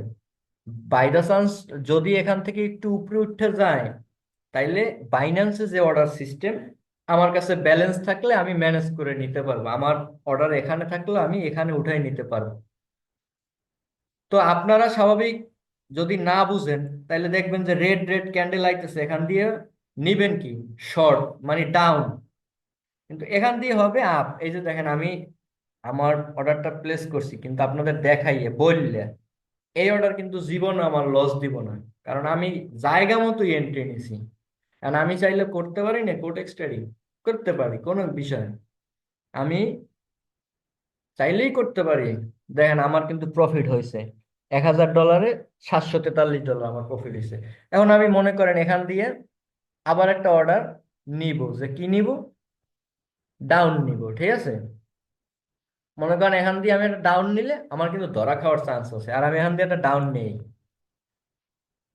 S1: বাই দা চান্স যদি এখান থেকে একটু উপরে উঠে যায়, তাইলে বাইন্যান্সে যে অর্ডার সিস্টেম, আমার কাছে ব্যালেন্স থাকলে আমি ম্যানেজ করে নিতে পারবো, আমার অর্ডার এখানে থাকলে আমি এখানে উঠাই নিতে পারবো। তো আপনারা স্বাভাবিক যদি না বুঝেন তাহলে দেখবেন যে রেড রেড ক্যান্ডেল আইতেছে, এখান দিয়ে নিবেন কি শর্ট, মানে ডাউন। কিন্তু এখান দিয়ে হবে আপ। এই যে দেখেন আমি আমার অর্ডারটা প্লেস করছি কিন্তু আপনাদের দেখাইয়ে বললে এই অর্ডার কিন্তু জীবন আমার লস দিব না, কারণ আমি জায়গা মতো এন্ট্রি নিছি। কারণ আমি চাইলে করতে পারি না কোট এক্সট্রাডিং, করতে পারি কোনো বিষয় না। আমি চাইলেই করতে পারি। দেখেন আমার কিন্তু প্রফিট হয়েছে 1,000 ডলারে 743 ডলার আমার প্রফিট হয়েছে। এখন আমি মনে করেন এখান দিয়ে আবার একটা অর্ডার নিব, যে কি নিব, ডাউন নিব, ঠিক আছে। মনে করেন এখান দিয়ে আমি একটা ডাউন নিলে আমার কিন্তু ধরা খাওয়ার চান্স আছে, আর আমি এখান দিয়ে একটা ডাউন নেই।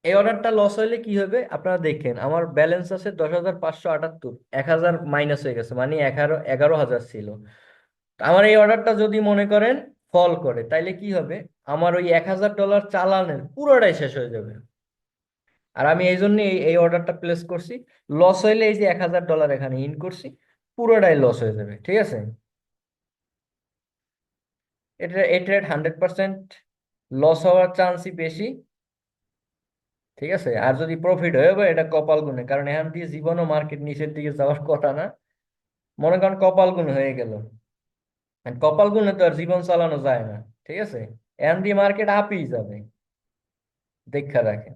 S1: এই অর্ডারটা লস হইলে কি হবে আপনারা দেখেন, আমার ব্যালেন্স আছে 10,578, 1,000 মাইনাস হয়ে গেছে, মানে 11,000 ছিল। তো আমার এই অর্ডারটা যদি মনে করেন ফল করে তাইলে কি হবে, আমার ওই 1,000 ডলার চালানের পুরোটাই শেষ হয়ে যাবে। আর আমি এই জন্য এই অর্ডারটা প্লেস করছি। লস হইলে এই যে 1,000 ডলার এখানে ইন করছি, পুরোটাই লস হয়ে যাবে, ঠিক আছে। এটা 100% লস হওয়ার চান্সই বেশি, ঠিক আছে। আর যদি প্রফিট হয়ে যাবে এটা কপাল গুনে, কারণ এখান দিয়ে জীবনও মার্কেট নিচের দিকে যাওয়ার কথা না। মনে করেন কপাল গুনে হয়ে গেল, আর কপাল গুনে তো আর জীবন চালানো যায় না, ঠিক আছে। এখান দিয়ে মার্কেট আপই যাবে, দেখা রাখেন।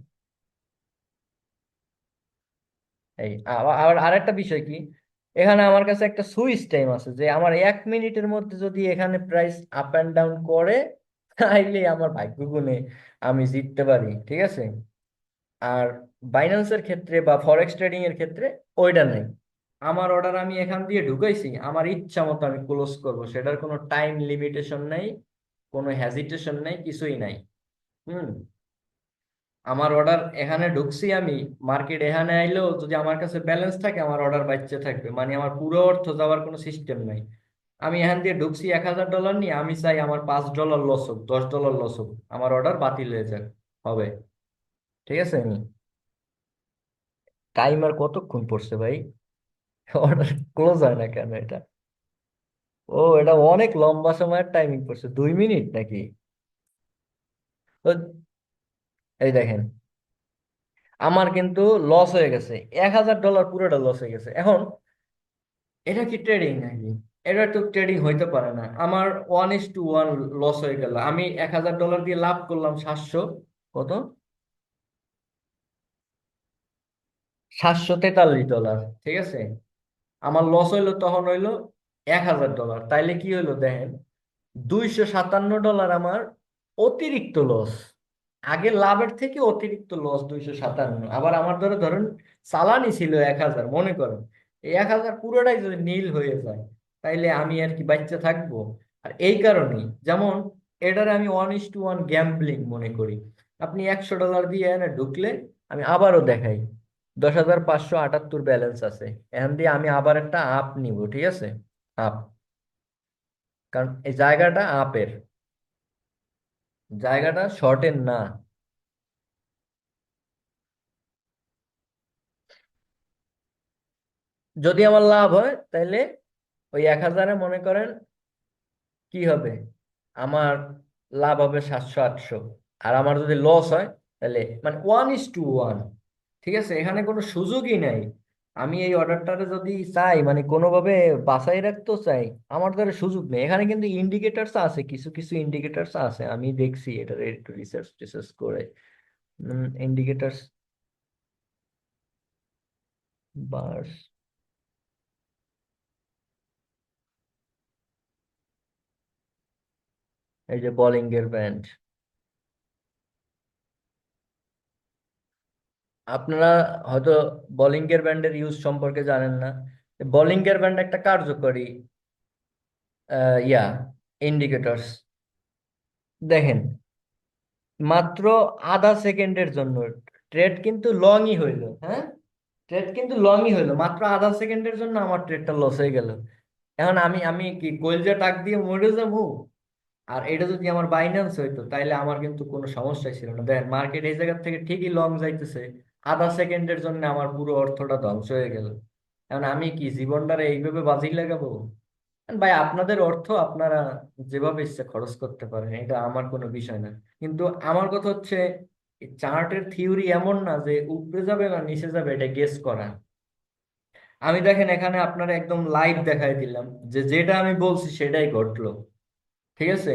S1: এই আবার আরেকটা বিষয় কি, এখানে আমার কাছে একটা সুইচ টাইম আছে, যে আমার 1 মিনিটের মধ্যে যদি এখানে প্রাইস আপ অ্যান্ড ডাউন করে তাইলে আমার ভাগ্য গুণে আমি জিততে পারি, ঠিক আছে। আর বাইন্যান্সের ক্ষেত্রে বা ফরেক্স ট্রেডিং এর ক্ষেত্রে ওইটা নেই। আমার অর্ডার আমি এখান দিয়ে ঢুকাইছি, আমার ইচ্ছা মতো আমি ক্লোজ করব, সেটার কোনো টাইম লিমিটেশন নাই, কোনো হ্যাজিটেশন নাই, কিছুই নাই। হুম। আমার অর্ডার এখানে ঢুকছি আমি, মার্কেট এখানে আইলেও যদি আমার কাছে ব্যালেন্স থাকে আমার অর্ডার বাচ্চা থাকবে, মানে আমার পুরো অর্থ যাওয়ার কোনো সিস্টেম নাই। আমি এখান দিয়ে ঢুকছি 1,000 ডলার নিয়ে, আমি চাই আমার 5 ডলার লস হোক, 10 ডলার লস হোক, আমার অর্ডার বাতিল হয়ে যাক, হবে, ঠিক আছে। আমি টাইমার কতক্ষণ পড়ছে ভাই, অর্ডার ক্লোজ হয় না কেন এটা? ও, এটা অনেক লম্বা সময়ের টাইমিং পড়ছে, 2 মিনিট নাকি? তো এই দেখেন আমার কিন্তু লস হয়ে গেছে, 1,000 ডলার পুরোটা লস হয়ে গেছে। এখন এটা কি ট্রেডিং নাকি? এটা তো ট্রেডিং হইতে পারে না। আমার 1:1 লস হয়ে গেল, আমি 1,000 ডলার দিয়ে লাভ করলাম 700, কত, 743 ডলার, ঠিক আছে। আমার লস হইলো তখন হইলো 1,000 ডলার, তাইলে কি হইলো দেখেন, 257 ডলার আমার অতিরিক্ত লস। আগে লাভের থেকে অতিরিক্ত লস 257। আবার আমার ধরে ধরুন চালানি ছিল 1,000, মনে করেন এই 1,000 পুরোটাই যদি নীল হয়ে যায় তাইলে আমি আর কি বাচ্চা থাকবো? আর এই কারণেই যেমন এটারে আমি 1:1 গ্যাম্বলিং মনে করি। আপনি 100 ডলার দিয়ে এনে ঢুকলে, আমি আবারও দেখাই 10,578 ব্যালেন্স আছে, এখান দিয়ে আমি আবার একটা আপ নিব, ঠিক আছে। আপ, কারণ এই জায়গাটা আপের, জায়গাটা শর্টের না। যদি আমার লাভ হয় তাহলে ওই 1,000-এ মনে করেন কি হবে, আমার লাভ হবে 700-800। আর আমার যদি লস হয় তাহলে মানে 1:1। ঠিক আছে, এখানে কোনো সুযোগই নাই। আমি এই অর্ডারটারে যদি চাই মানে কোনোভাবে বাসায় রাখতেও চাই, আমার দ্বারা সুযোগ নেই। এখানে কিন্তু ইন্ডিকেটার্স আছে, কিছু কিছু ইন্ডিকেটার্স আছে, আমি দেখছি এটা একটু রিসার্চ টিসার্চ করে। ইন্ডিকেটার্স, বার্স, এই যে বোলিং এর ব্যান্ড। আপনারা হয়তো বোলিং এর ব্যান্ডের ইউজ সম্পর্কে জানেন না। বোলিং এর ব্যান্ড একটা কার্যকরী ইয়া ইন্ডিকেটরস। দেখেন, মাত্র আধা সেকেন্ডের জন্য ট্রেড কিন্তু লংই হইলো, হ্যাঁ, ট্রেড কিন্তু লংই হইলো, মাত্র আধা সেকেন্ডের জন্য আমার ট্রেডটা লস হয়ে গেল। এখন আমি আমি কি কইলজা টাক দিয়ে মরে যাবো? আর এটা যদি আমার বাইন্যান্স হইতো তাইলে আমার কিন্তু কোনো সমস্যাই ছিল না। দেখেন, মার্কেট এই জায়গা থেকে ঠিকই লং যাইতেছে, আধা সেকেন্ডের জন্য আমার পুরো অর্থটা ধ্বংস হয়ে গেল। এখন আমি কি জীবনটারে এইভাবে বাজি লাগাবো? ভাই, আপনাদের অর্থ আপনারা যেভাবে ইচ্ছে খরচ করতে পারেন, এটা আমার কোনো বিষয় না। কিন্তু আমার কথা হচ্ছে, চার্টের থিওরি এমন না যে উপরে যাবে না নিচে যাবে এটা গেস করা। আমি দেখেন এখানে আপনারা একদম লাইভ দেখাই দিলাম যে যেটা আমি বলছি সেটাই ঘটলো। ঠিক আছে,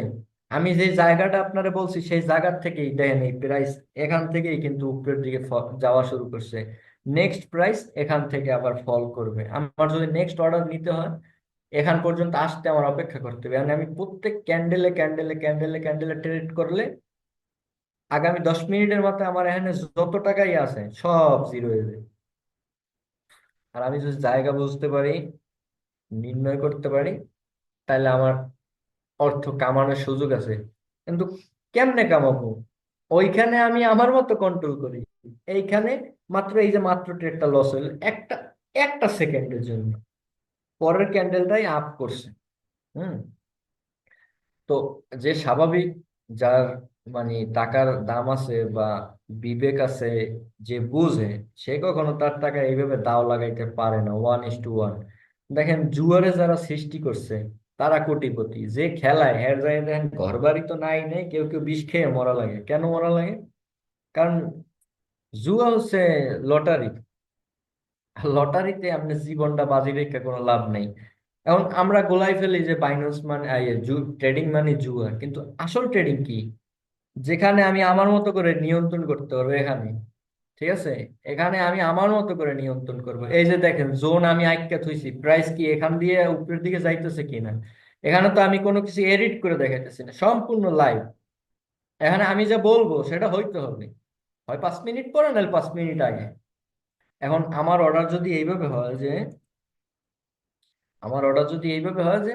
S1: আমি যে জায়গাটা আপনারা বলছি সেই জায়গার থেকেই দেখেন এই প্রাইস এখান থেকেই কিন্তু উপরের দিকে যাওয়া শুরু করছে। নেক্সট প্রাইস এখান থেকে আবার ফল করবে। আমার যদি নেক্সট অর্ডার নিতে হয়, এখান পর্যন্ত আসতে আমার অপেক্ষা করতে হবে। মানে আমি প্রত্যেক ক্যান্ডেলে ক্যান্ডেলে ক্যান্ডেলে ক্যান্ডেলে ট্রেড করলে আগামী 10 মিনিটের মাথায় আমার এখানে যত টাকাই আছে সব জিরো হয়ে যাবে। আর আমি যদি জায়গা বুঝতে পারি, নির্ণয় করতে পারি, তাহলে আমার অর্থ কামানোর সুযোগ আছে। কিন্তু কেমনে কামাবো? ওইখানে আমি আমার মতো কন্ট্রোল করি। এইখানে মাত্র এই যে মাত্র ট্রেডটা লস হলো একটা একটা সেকেন্ডের জন্য, পরের ক্যান্ডেলটাই আপ করছে। হুম। তো যে স্বাভাবিক, যার মানে টাকার দাম আছে বা বিবেক আছে, যে বুঝে, সে কখনো তার টাকা এইভাবে দাও লাগাইতে পারে না 1:1। দেখেন, জুয়ারে যারা সৃষ্টি করছে তারা কোটিপতি, যে খেলায় হের যায় দেখেন ঘর বাড়ি তো নাই নেই, কেউ কেউ বিষ খেয়ে মরা লাগে। কেন মরা লাগে? কারণ জুয়া হচ্ছে লটারি। লটারিতে আপনি জীবনটা বাজি রেখে কোনো লাভ নেই। এখন আমরা গোলাই ফেলি যে বাইন্যান্স মানে ট্রেডিং মানে জুয়া, কিন্তু আসল ট্রেডিং কি? যেখানে আমি আমার মতো করে নিয়ন্ত্রণ করতে পারবো এখানে। ঠিক আছে, এখানে আমি আমার মতো করে নিয়ন্ত্রণ করব। এই যে দেখেন, জোন আমি আইকা থুইছি, প্রাইস কি এখান দিয়ে উপরের দিকে যাইতেছে কিনা। এখানে তো আমি কোনো কিছু এডিট করে দেখাইতেছি না, সম্পূর্ণ লাইভ। এখানে আমি যা বলবো সেটা হইতে হবে, হয় 5 মিনিট পরে নাহলে 5 মিনিট আগে। এখন আমার অর্ডার যদি এইভাবে হয় যে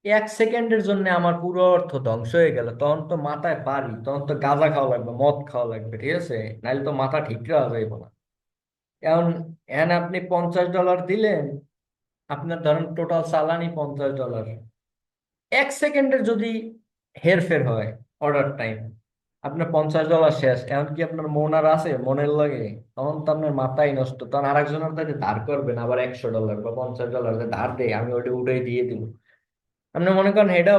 S1: 1 সেকেন্ডের জন্য আমার পুরো অর্থ ধ্বংস হয়ে গেল, তখন তো মাথায় বাড়ি, তখন তো গাঁজা খাওয়া লাগবে, মদ খাওয়া লাগবে। ঠিক আছে, নাহলে তো মাথা ঠিক রাখা যাইব না। এখন এখানে আপনি $50 দিলেন, আপনার ধরেন টোটাল চালানি $50। 1 সেকেন্ডের যদি হেরফের হয় অর্ডার টাইম, আপনার $50 শেষ। এখন কি আপনার মন আর আছে মনের লাগে? তখন তো আপনার মাথাই নষ্ট, তখন আরেকজনের কাছে ধার করবেন আবার $100 বা $50 ধার দেয়, আমি ওটা উঠাই দিয়ে দিব। আপনি মনে করেন এটা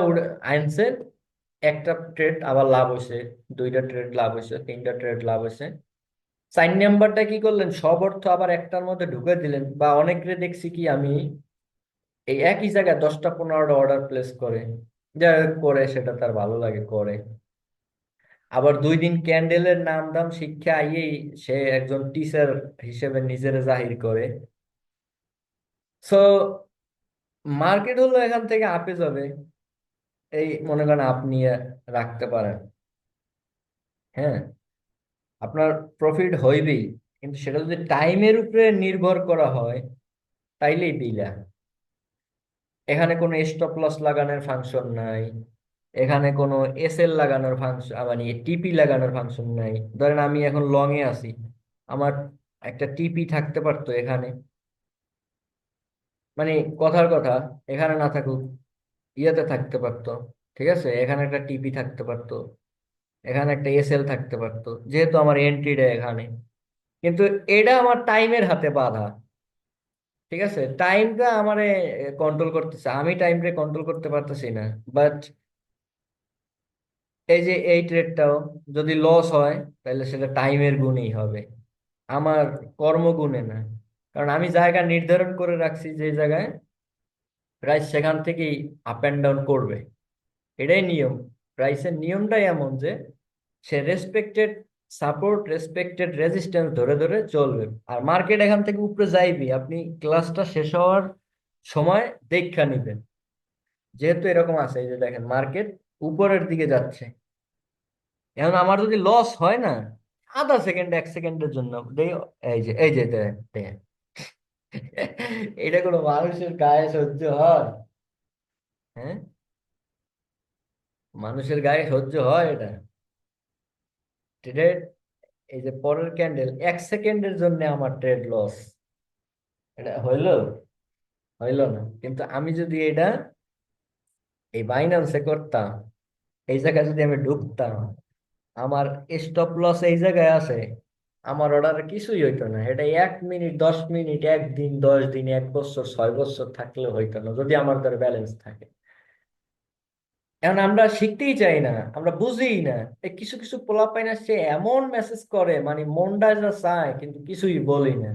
S1: আনছে, একটা ট্রেড আবার লাভ হয়েছে, দুইটা ট্রেড লাভ হয়েছে, তিনটা ট্রেড লাভ হয়েছে, 4 নাম্বারটা কি করলেন, সব অর্থ আবার একটার মধ্যে ঢুকে দিলেন। বা অনেকে দেখছি কি আমি এই একই জায়গায় 10টা 15টা অর্ডার প্লেস করে, যা করে সেটা তার ভালো লাগে করে। আবার 2 দিন ক্যান্ডেলের নাম দাম শিক্ষা আইয়েই সে একজন টিচার হিসেবে নিজের জাহির করে। সো মার্কেট হলো এখান থেকে আপে যাবে, এই মনে করেন আপনি রাখতে পারেন। হ্যাঁ, আপনার প্রফিট হইবেই, কিন্তু সেটা যদি টাইমের উপরে নির্ভর করা হয় তাইলেই বিলা। এখানে কোনো স্টপ লস লাগানোর ফাংশন নাই, এখানে কোনো এসএল লাগানোর ফাংশন মানে টিপি লাগানোর ফাংশন নাই। ধরেন আমি এখন লং এ আছি, আমার একটা টিপি থাকতে পারতো এখানে, মানে কথার কথা, এখানে না থাকুক, ইয়েতে থাকতে পারতো। ঠিক আছে, এখানে একটা টিপি থাকতে পারতো, এখানে একটা এসএল থাকতে পারতো, যেহেতু আমার এন্ট্রিটা এখানে। কিন্তু এটা আমার টাইমের হাতে বাঁধা। ঠিক আছে, টাইমটা আমারে কন্ট্রোল করতেছে, আমি টাইমটা কন্ট্রোল করতে পারতেছি না। বাট এই যে এই ট্রেডটাও যদি লস হয় তাহলে সেটা টাইমের গুণেই হবে, আমার কর্মগুণে না। কারণ আমি জায়গা নির্ধারণ করে রাখছি যে জায়গায় প্রাইস সেখান থেকেই আপ অ্যান্ড ডাউন করবে, এটাই নিয়ম। প্রাইসের নিয়মটাই এমন যে সে রেসপেক্টেড সাপোর্ট, রেসপেক্টেড রেজিস্ট্যান্স ধরে ধরে চলবে। আর মার্কেট এখান থেকে উপরে যাইবি, আপনি ক্লাসটা শেষ হওয়ার সময় দেখা নিবেন। যেহেতু এরকম আছে, এই যে দেখেন মার্কেট উপরের দিকে যাচ্ছে, এখন আমার যদি লস হয় না, আধা সেকেন্ড, 1 সেকেন্ডের জন্য এই যে দেখেন দেখেন। এটা কোনো মানুষের গায়ে সহ্য হয়? হ্যাঁ, মানুষের গায়ে সহ্য হয় এটা? ট্রেড, এই যে পরের ক্যান্ডেল 1 সেকেন্ডের জন্য আমার ট্রেড লস, এটা হইলো? হইলো না। কিন্তু আমি যদি এটা এই বাইন্যান্সে করতাম, এই জায়গায় যদি আমি ঢুকতাম, আমার স্টপ লস এই জায়গায় আছে, আমার অর্ডারে কিছুই হইতো না। এটা 1 মিনিট, 10 মিনিট, একদিন, 10 দিন, 1 বছর, 6 বছর থাকলেও হইতো না, যদি আমার দ্বারা ব্যালেন্স থাকে। এখন আমরা শিখতেই চাই না, আমরা বুঝিই না। এই কিছু কিছু পোলাপাইন আসছে এমন মেসেজ করে, মানে মনটা যা চায় কিন্তু কিছুই বলি না।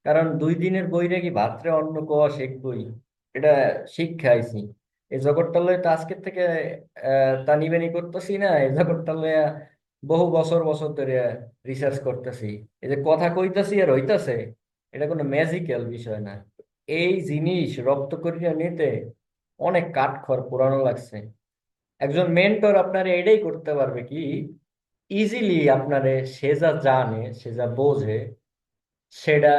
S1: কারণ 2 দিনের বইরে কি ভাত্রে অন্য কোয়া শিখবই, এটা শিক্ষাইছি। এই জগৎটা লয়ে তো আজকের থেকে তা নিবেনি করতেছি না, এই জগৎটা লয়ে বহু বছর বছর ধরে রিসার্চ করতেছি। এই যে কথা কইতাছি আর হইতাছে, এটা কোনো ম্যাজিক্যাল বিষয় না। এই জিনিস রপ্ত করিয়া নিতে অনেক কাঠখড় পোড়ানো লাগছে। একজন মেন্টর আপনার এটাই করতে পারবে কি, ইজিলি আপনারে, সে যা জানে, সে যা বোঝে, সেটা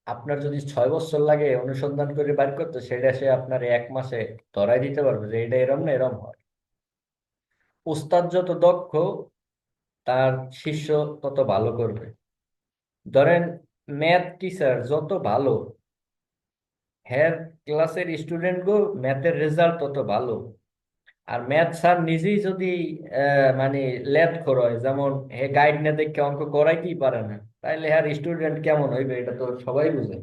S1: আপনার যদি 6 বছর লাগে অনুসন্ধান করে বার করতে, সেটা সে আপনার 1 মাসে ধরাই দিতে পারবে যে এটা এরম না এরম হয়। উস্তাদ যত দক্ষ, তার শিষ্য তত ভালো করবে। ধরেন ম্যাথ টিচার যত ভালো, হ্যার ক্লাসের স্টুডেন্ট গো ম্যাথের রেজাল্ট তত ভালো। আর ম্যাথ স্যার নিজেই যদি মানে ল্যাদ হয়, যেমন হে গাইড না দেখে অঙ্ক করাইতেই পারে না, তাইলে আর স্টুডেন্ট কেমন হইবে এটা তো সবাই বুঝে।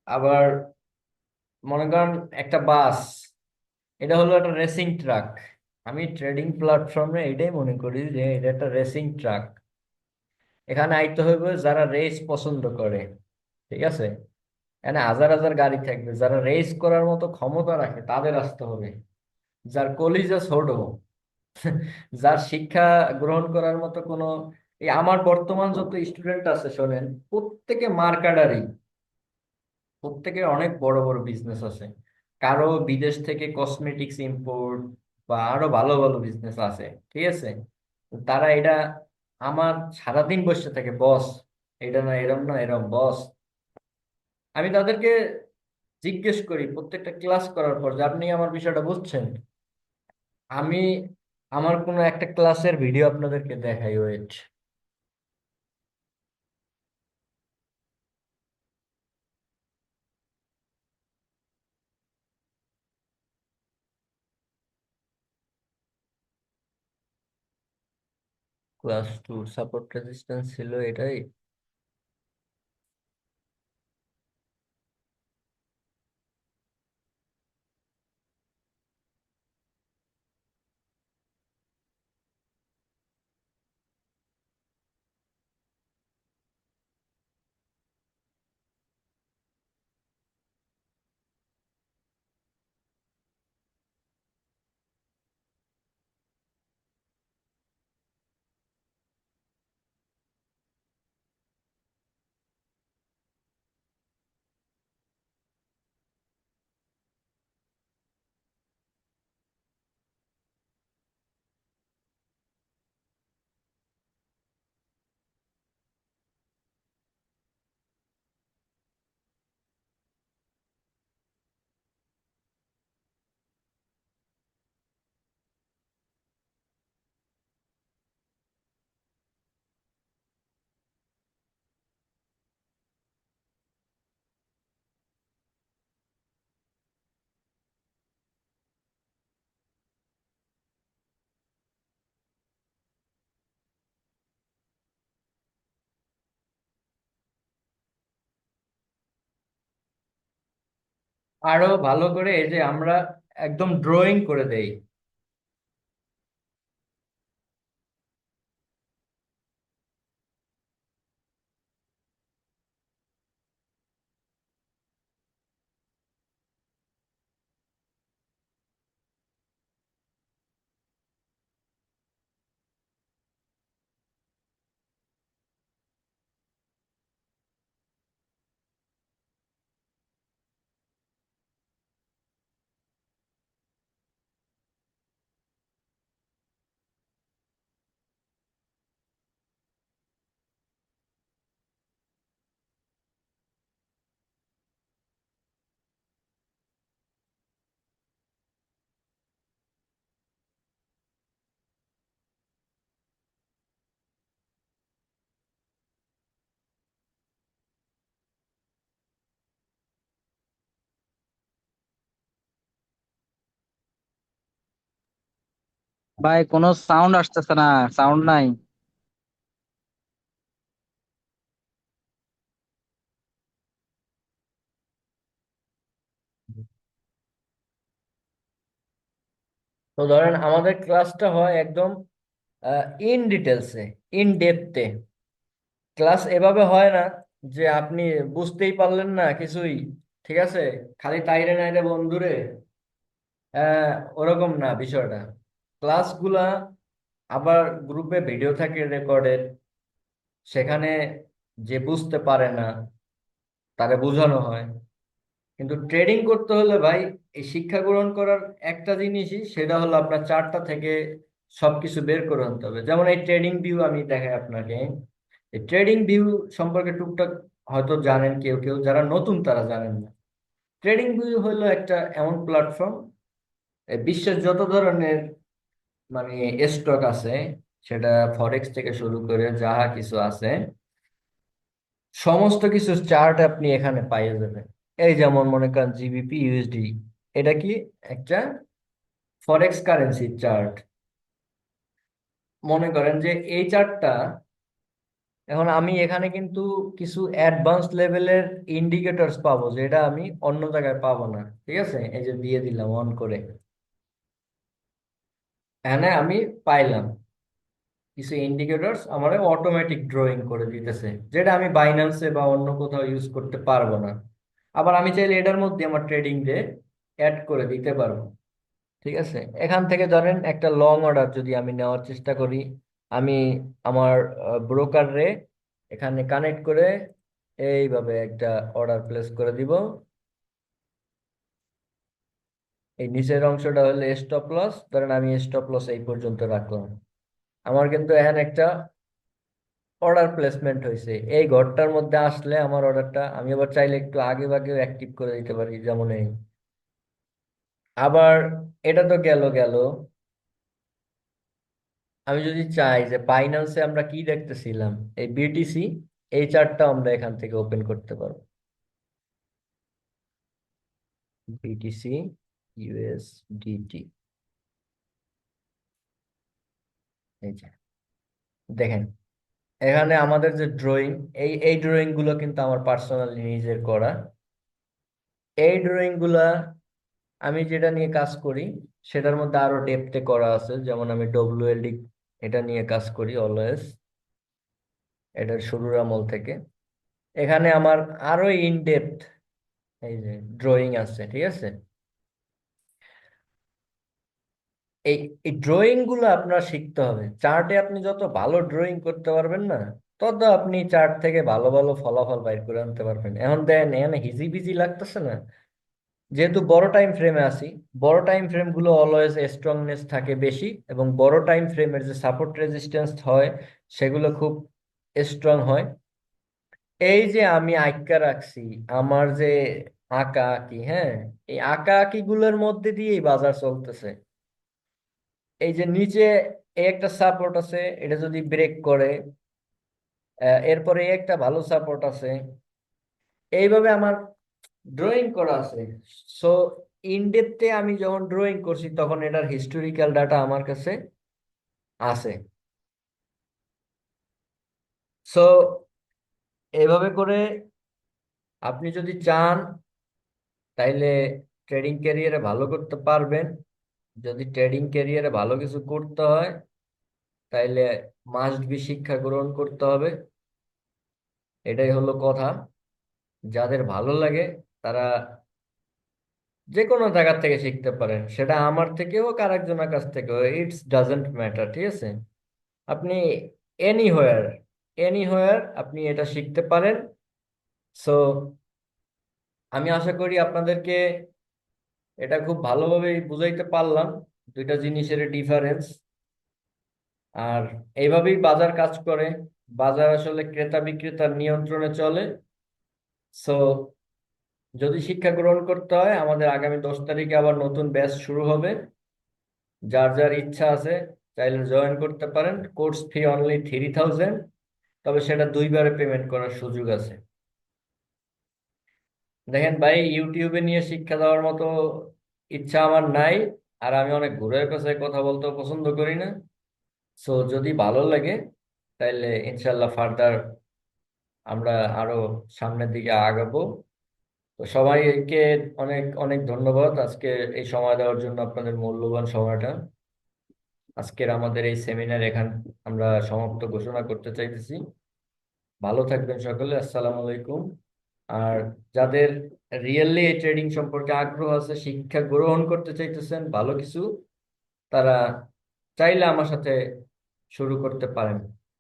S1: আবার মনে করেন একটা বাস, এটা হলো একটা রেসিং ট্রাক। আমি ট্রেডিং প্ল্যাটফর্মে এটাই মনে করি যে এটা একটা রেসিং ট্রাক। এখানে আইতে হইবে যারা রেস পছন্দ করে, ঠিক আছে? এখানে হাজার হাজার গাড়ি থাকবে, যারা রেস করার মতো ক্ষমতা রাখে তাদের আসতে হবে। যার কলিজা ছোট, যার শিক্ষা গ্রহণ করার মতো কোনো, এই আমার বর্তমান যত স্টুডেন্ট আছে শোনেন, প্রত্যেকে মার্কাডারি, প্রত্যেকের অনেক বড় বড় বিজনেস আছে। কারো বিদেশ থেকে কসমেটিক্স ইম্পোর্ট বা আরো ভালো ভালো বিজনেস আছে, ঠিক আছে? তারা এটা আমার সারাদিন বসে থাকে, বস এটা না এরম না এরম বস। আমি তাদেরকে জিজ্ঞেস করি প্রত্যেকটা ক্লাস করার পর যে আপনি আমার বিষয়টা বুঝছেন। আমি আমার কোনো একটা ক্লাসের ভিডিও আপনাদেরকে দেখাই, ওয়েট। ক্লাস 2 সাপোর্ট রেজিস্ট্যান্স ছিল এটাই। আরো ভালো করে এই যে আমরা একদম ড্রয়িং করে দেই।
S2: ভাই কোনো সাউন্ড আসতেছে না, সাউন্ড নাই।
S1: তো ধরেন আমাদের ক্লাসটা হয় একদম ইন ডিটেলসে, ইন ডেপথে। ক্লাস এভাবে হয় না যে আপনি বুঝতেই পারলেন না কিছুই, ঠিক আছে, খালি তাইরে নাইরে বন্ধুরে, ওরকম না বিষয়টা। ক্লাসগুলা আবার গ্রুপে ভিডিও থাকে রেকর্ডেড, সেখানে যে বুঝতে পারে না তারে বোঝানো হয়। কিন্তু ট্রেডিং করতে হলে ভাই, এই শিক্ষা গ্রহণ করার একটা জিনিসই, সেটা হলো আপনার চারটা থেকে সবকিছু বের করে আনতে হবে। যেমন এই ট্রেডিং ভিউ আমি দেখাই আপনাকে। এই ট্রেডিং ভিউ সম্পর্কে টুকটাক হয়তো জানেন কেউ কেউ, যারা নতুন তারা জানেন না। ট্রেডিং ভিউ হলো একটা এমন প্ল্যাটফর্ম, বিশ্বের যত ধরনের মানে স্টক আছে, সেটা ফরেক্স থেকে শুরু করে যাহা কিছু আছে, সমস্ত কিছু চার্ট আপনি এখানে পাইয়ে যাবেন। এই যেমন মনে করেন জিবিপি ইউএসডি, এটা কি একটা ফরেক্স কারেন্সি চার্ট। মনে করেন যে এই চার্টটা, এখন আমি এখানে কিন্তু কিছু অ্যাডভান্স লেভেলের ইন্ডিকেটরস পাবো, যেটা আমি অন্য জায়গায় পাবো না। ঠিক আছে, এই যে দিয়ে দিলাম অন করে, এখানে আমি পাইলাম কিছু ইন্ডিকেটরস আমার অটোমেটিক ড্রয়িং করে দিতেছে, যেটা আমি বাইন্যান্সে বা অন্য কোথাও ইউজ করতে পারবো না। আবার আমি চাইলে এটার মধ্যে আমার ট্রেডিং ডে অ্যাড করে দিতে পারবো। ঠিক আছে, এখান থেকে ধরেন একটা লং অর্ডার যদি আমি নেওয়ার চেষ্টা করি, আমি আমার ব্রোকার রে এখানে কানেক্ট করে এইভাবে একটা অর্ডার প্লেস করে দিব। এই নিচের অংশটা হলো স্টপ লস, ধরেন আমি স্টপ লস এই পর্যন্ত রাখলাম। আমার কিন্তু এখানে একটা অর্ডার প্লেসমেন্ট হয়েছে। এই ঘরটার মধ্যে আসলে আমার অর্ডারটা আমি আবার চাইলে একটু আগে ভাগেও অ্যাক্টিভ করে দিতে পারি, যেমন এই। আবার এটা তো গেল গেল, আমি যদি চাই যে বাইন্যান্সে আমরা কি দেখতেছিলাম, এই বিটিসি, এই চার্টটা আমরা এখান থেকে ওপেন করতে পারবো। বিটিসি ইউএসডিটি, এই যে দেখেন, এখানে আমাদের যে ড্রয়িং, এই ড্রয়িং গুলো কিন্তু আমার পার্সোনালি নিজের করা। এই ড্রয়িং গুলা আমি যেটা নিয়ে কাজ করি সেটার মধ্যে আরো ডেপথে করা আছে। যেমন আমি ডব্লিউএলডি এটা নিয়ে কাজ করি অলওয়েজ, এটার শুরুর আমল থেকে। এখানে আমার আরো ইন ডেপথ এই যে ড্রয়িং আছে, ঠিক আছে। এই এই ড্রয়িং গুলো আপনার শিখতে হবে। চার্টে আপনি যত ভালো ড্রয়িং করতে পারবেন না, তত আপনি চার্ট থেকে ভালো ভালো ফলাফল বাইর করে আনতে পারবেন। এখন দেন এখানে হিজিবিজি লাগতেছে না, যেহেতু বড় টাইম ফ্রেমে আছি। বড় টাইম ফ্রেম গুলো অলওয়েজ স্ট্রংনেস থাকে বেশি, এবং বড় টাইম ফ্রেমের যে সাপোর্ট রেজিস্ট্যান্স হয় সেগুলো খুব স্ট্রং হয়। এই যে আমি আঁকা রাখছি আমার যে আঁকা আঁকি, হ্যাঁ, এই আঁকা আঁকি গুলোর মধ্যে দিয়েই বাজার চলতেছে। এই যে নিচে এই একটা সাপোর্ট আছে, এটা যদি ব্রেক করে, এরপরে এই একটা ভালো সাপোর্ট আছে, এইভাবে আমার ড্রয়িং করা আছে। সো ইনডেপথে আমি যখন ড্রয়িং করছি তখন এটার হিস্টোরিক্যাল ডাটা আমার কাছে আছে। সো এইভাবে করে আপনি যদি চান তাইলে ট্রেডিং ক্যারিয়ারে ভালো করতে পারবেন। যদি ট্রেডিং ক্যারিয়ারে ভালো কিছু করতে হয় তাইলে মাস্ট বি শিক্ষা গ্রহণ করতে হবে। এটাই হলো কথা। যাদের ভালো লাগে তারা যে কোনো জায়গা থেকে শিখতে পারেন, সেটা আমার থেকে হোক আর একজনের কাছ থেকে হোক, ইটস ডাজেন্ট ম্যাটার। ঠিক আছে, আপনি এনিহোয়ার, এনিহোয়ার আপনি এটা শিখতে পারেন। সো আমি আশা করি আপনাদেরকে এটা খুব ভালোভাবে বুঝাইতে পারলাম, দুইটা জিনিসের ডিফারেন্স। আর এইভাবেই বাজার কাজ করে। বাজার আসলে ক্রেতা বিক্রেতার নিয়ন্ত্রণে চলে। সো যদি শিক্ষা গ্রহণ করতে হয়, আমাদের আগামী 10 তারিখে আবার নতুন ব্যাচ শুরু হবে। যার যার ইচ্ছা আছে চাইলে জয়েন করতে পারেন। কোর্স ফি অনলি 3000, তবে সেটা দুইবারে পেমেন্ট করার সুযোগ আছে। দেখেন ভাই, ইউটিউবে নিয়ে শিক্ষা দেওয়ার মতো ইচ্ছা আমার নাই। আর আমি অনেক ঘুরে পেঁচায় কথা বলতে পছন্দ করি না। সো যদি ভালো লাগে তাইলে ইনশাল্লাহ ফার্দার আমরা আরো সামনের দিকে আগাবো। তো সবাইকে অনেক অনেক ধন্যবাদ আজকে এই সময় দেওয়ার জন্য, আপনাদের মূল্যবান সময়টা। আজকের আমাদের এই সেমিনার এখান আমরা সমাপ্ত ঘোষণা করতে চাইতেছি। ভালো থাকবেন সকলে, আসসালামু আলাইকুম। আর যাদের রিয়েলি এই ট্রেডিং সম্পর্কে আগ্রহ আছে, শিক্ষা গ্রহণ করতে চাইতেছেন ভালো কিছু, তারা চাইলে আমার সাথে শুরু করতে পারেন।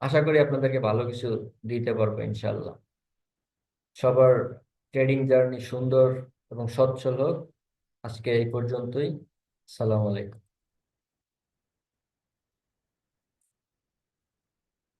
S1: আশা করি আপনাদেরকে ভালো কিছু দিতে পারবো ইনশাল্লাহ। সবার ট্রেডিং জার্নি সুন্দর এবং সচ্ছল হোক। আজকে এই পর্যন্তই। সালাম আলাইকুম।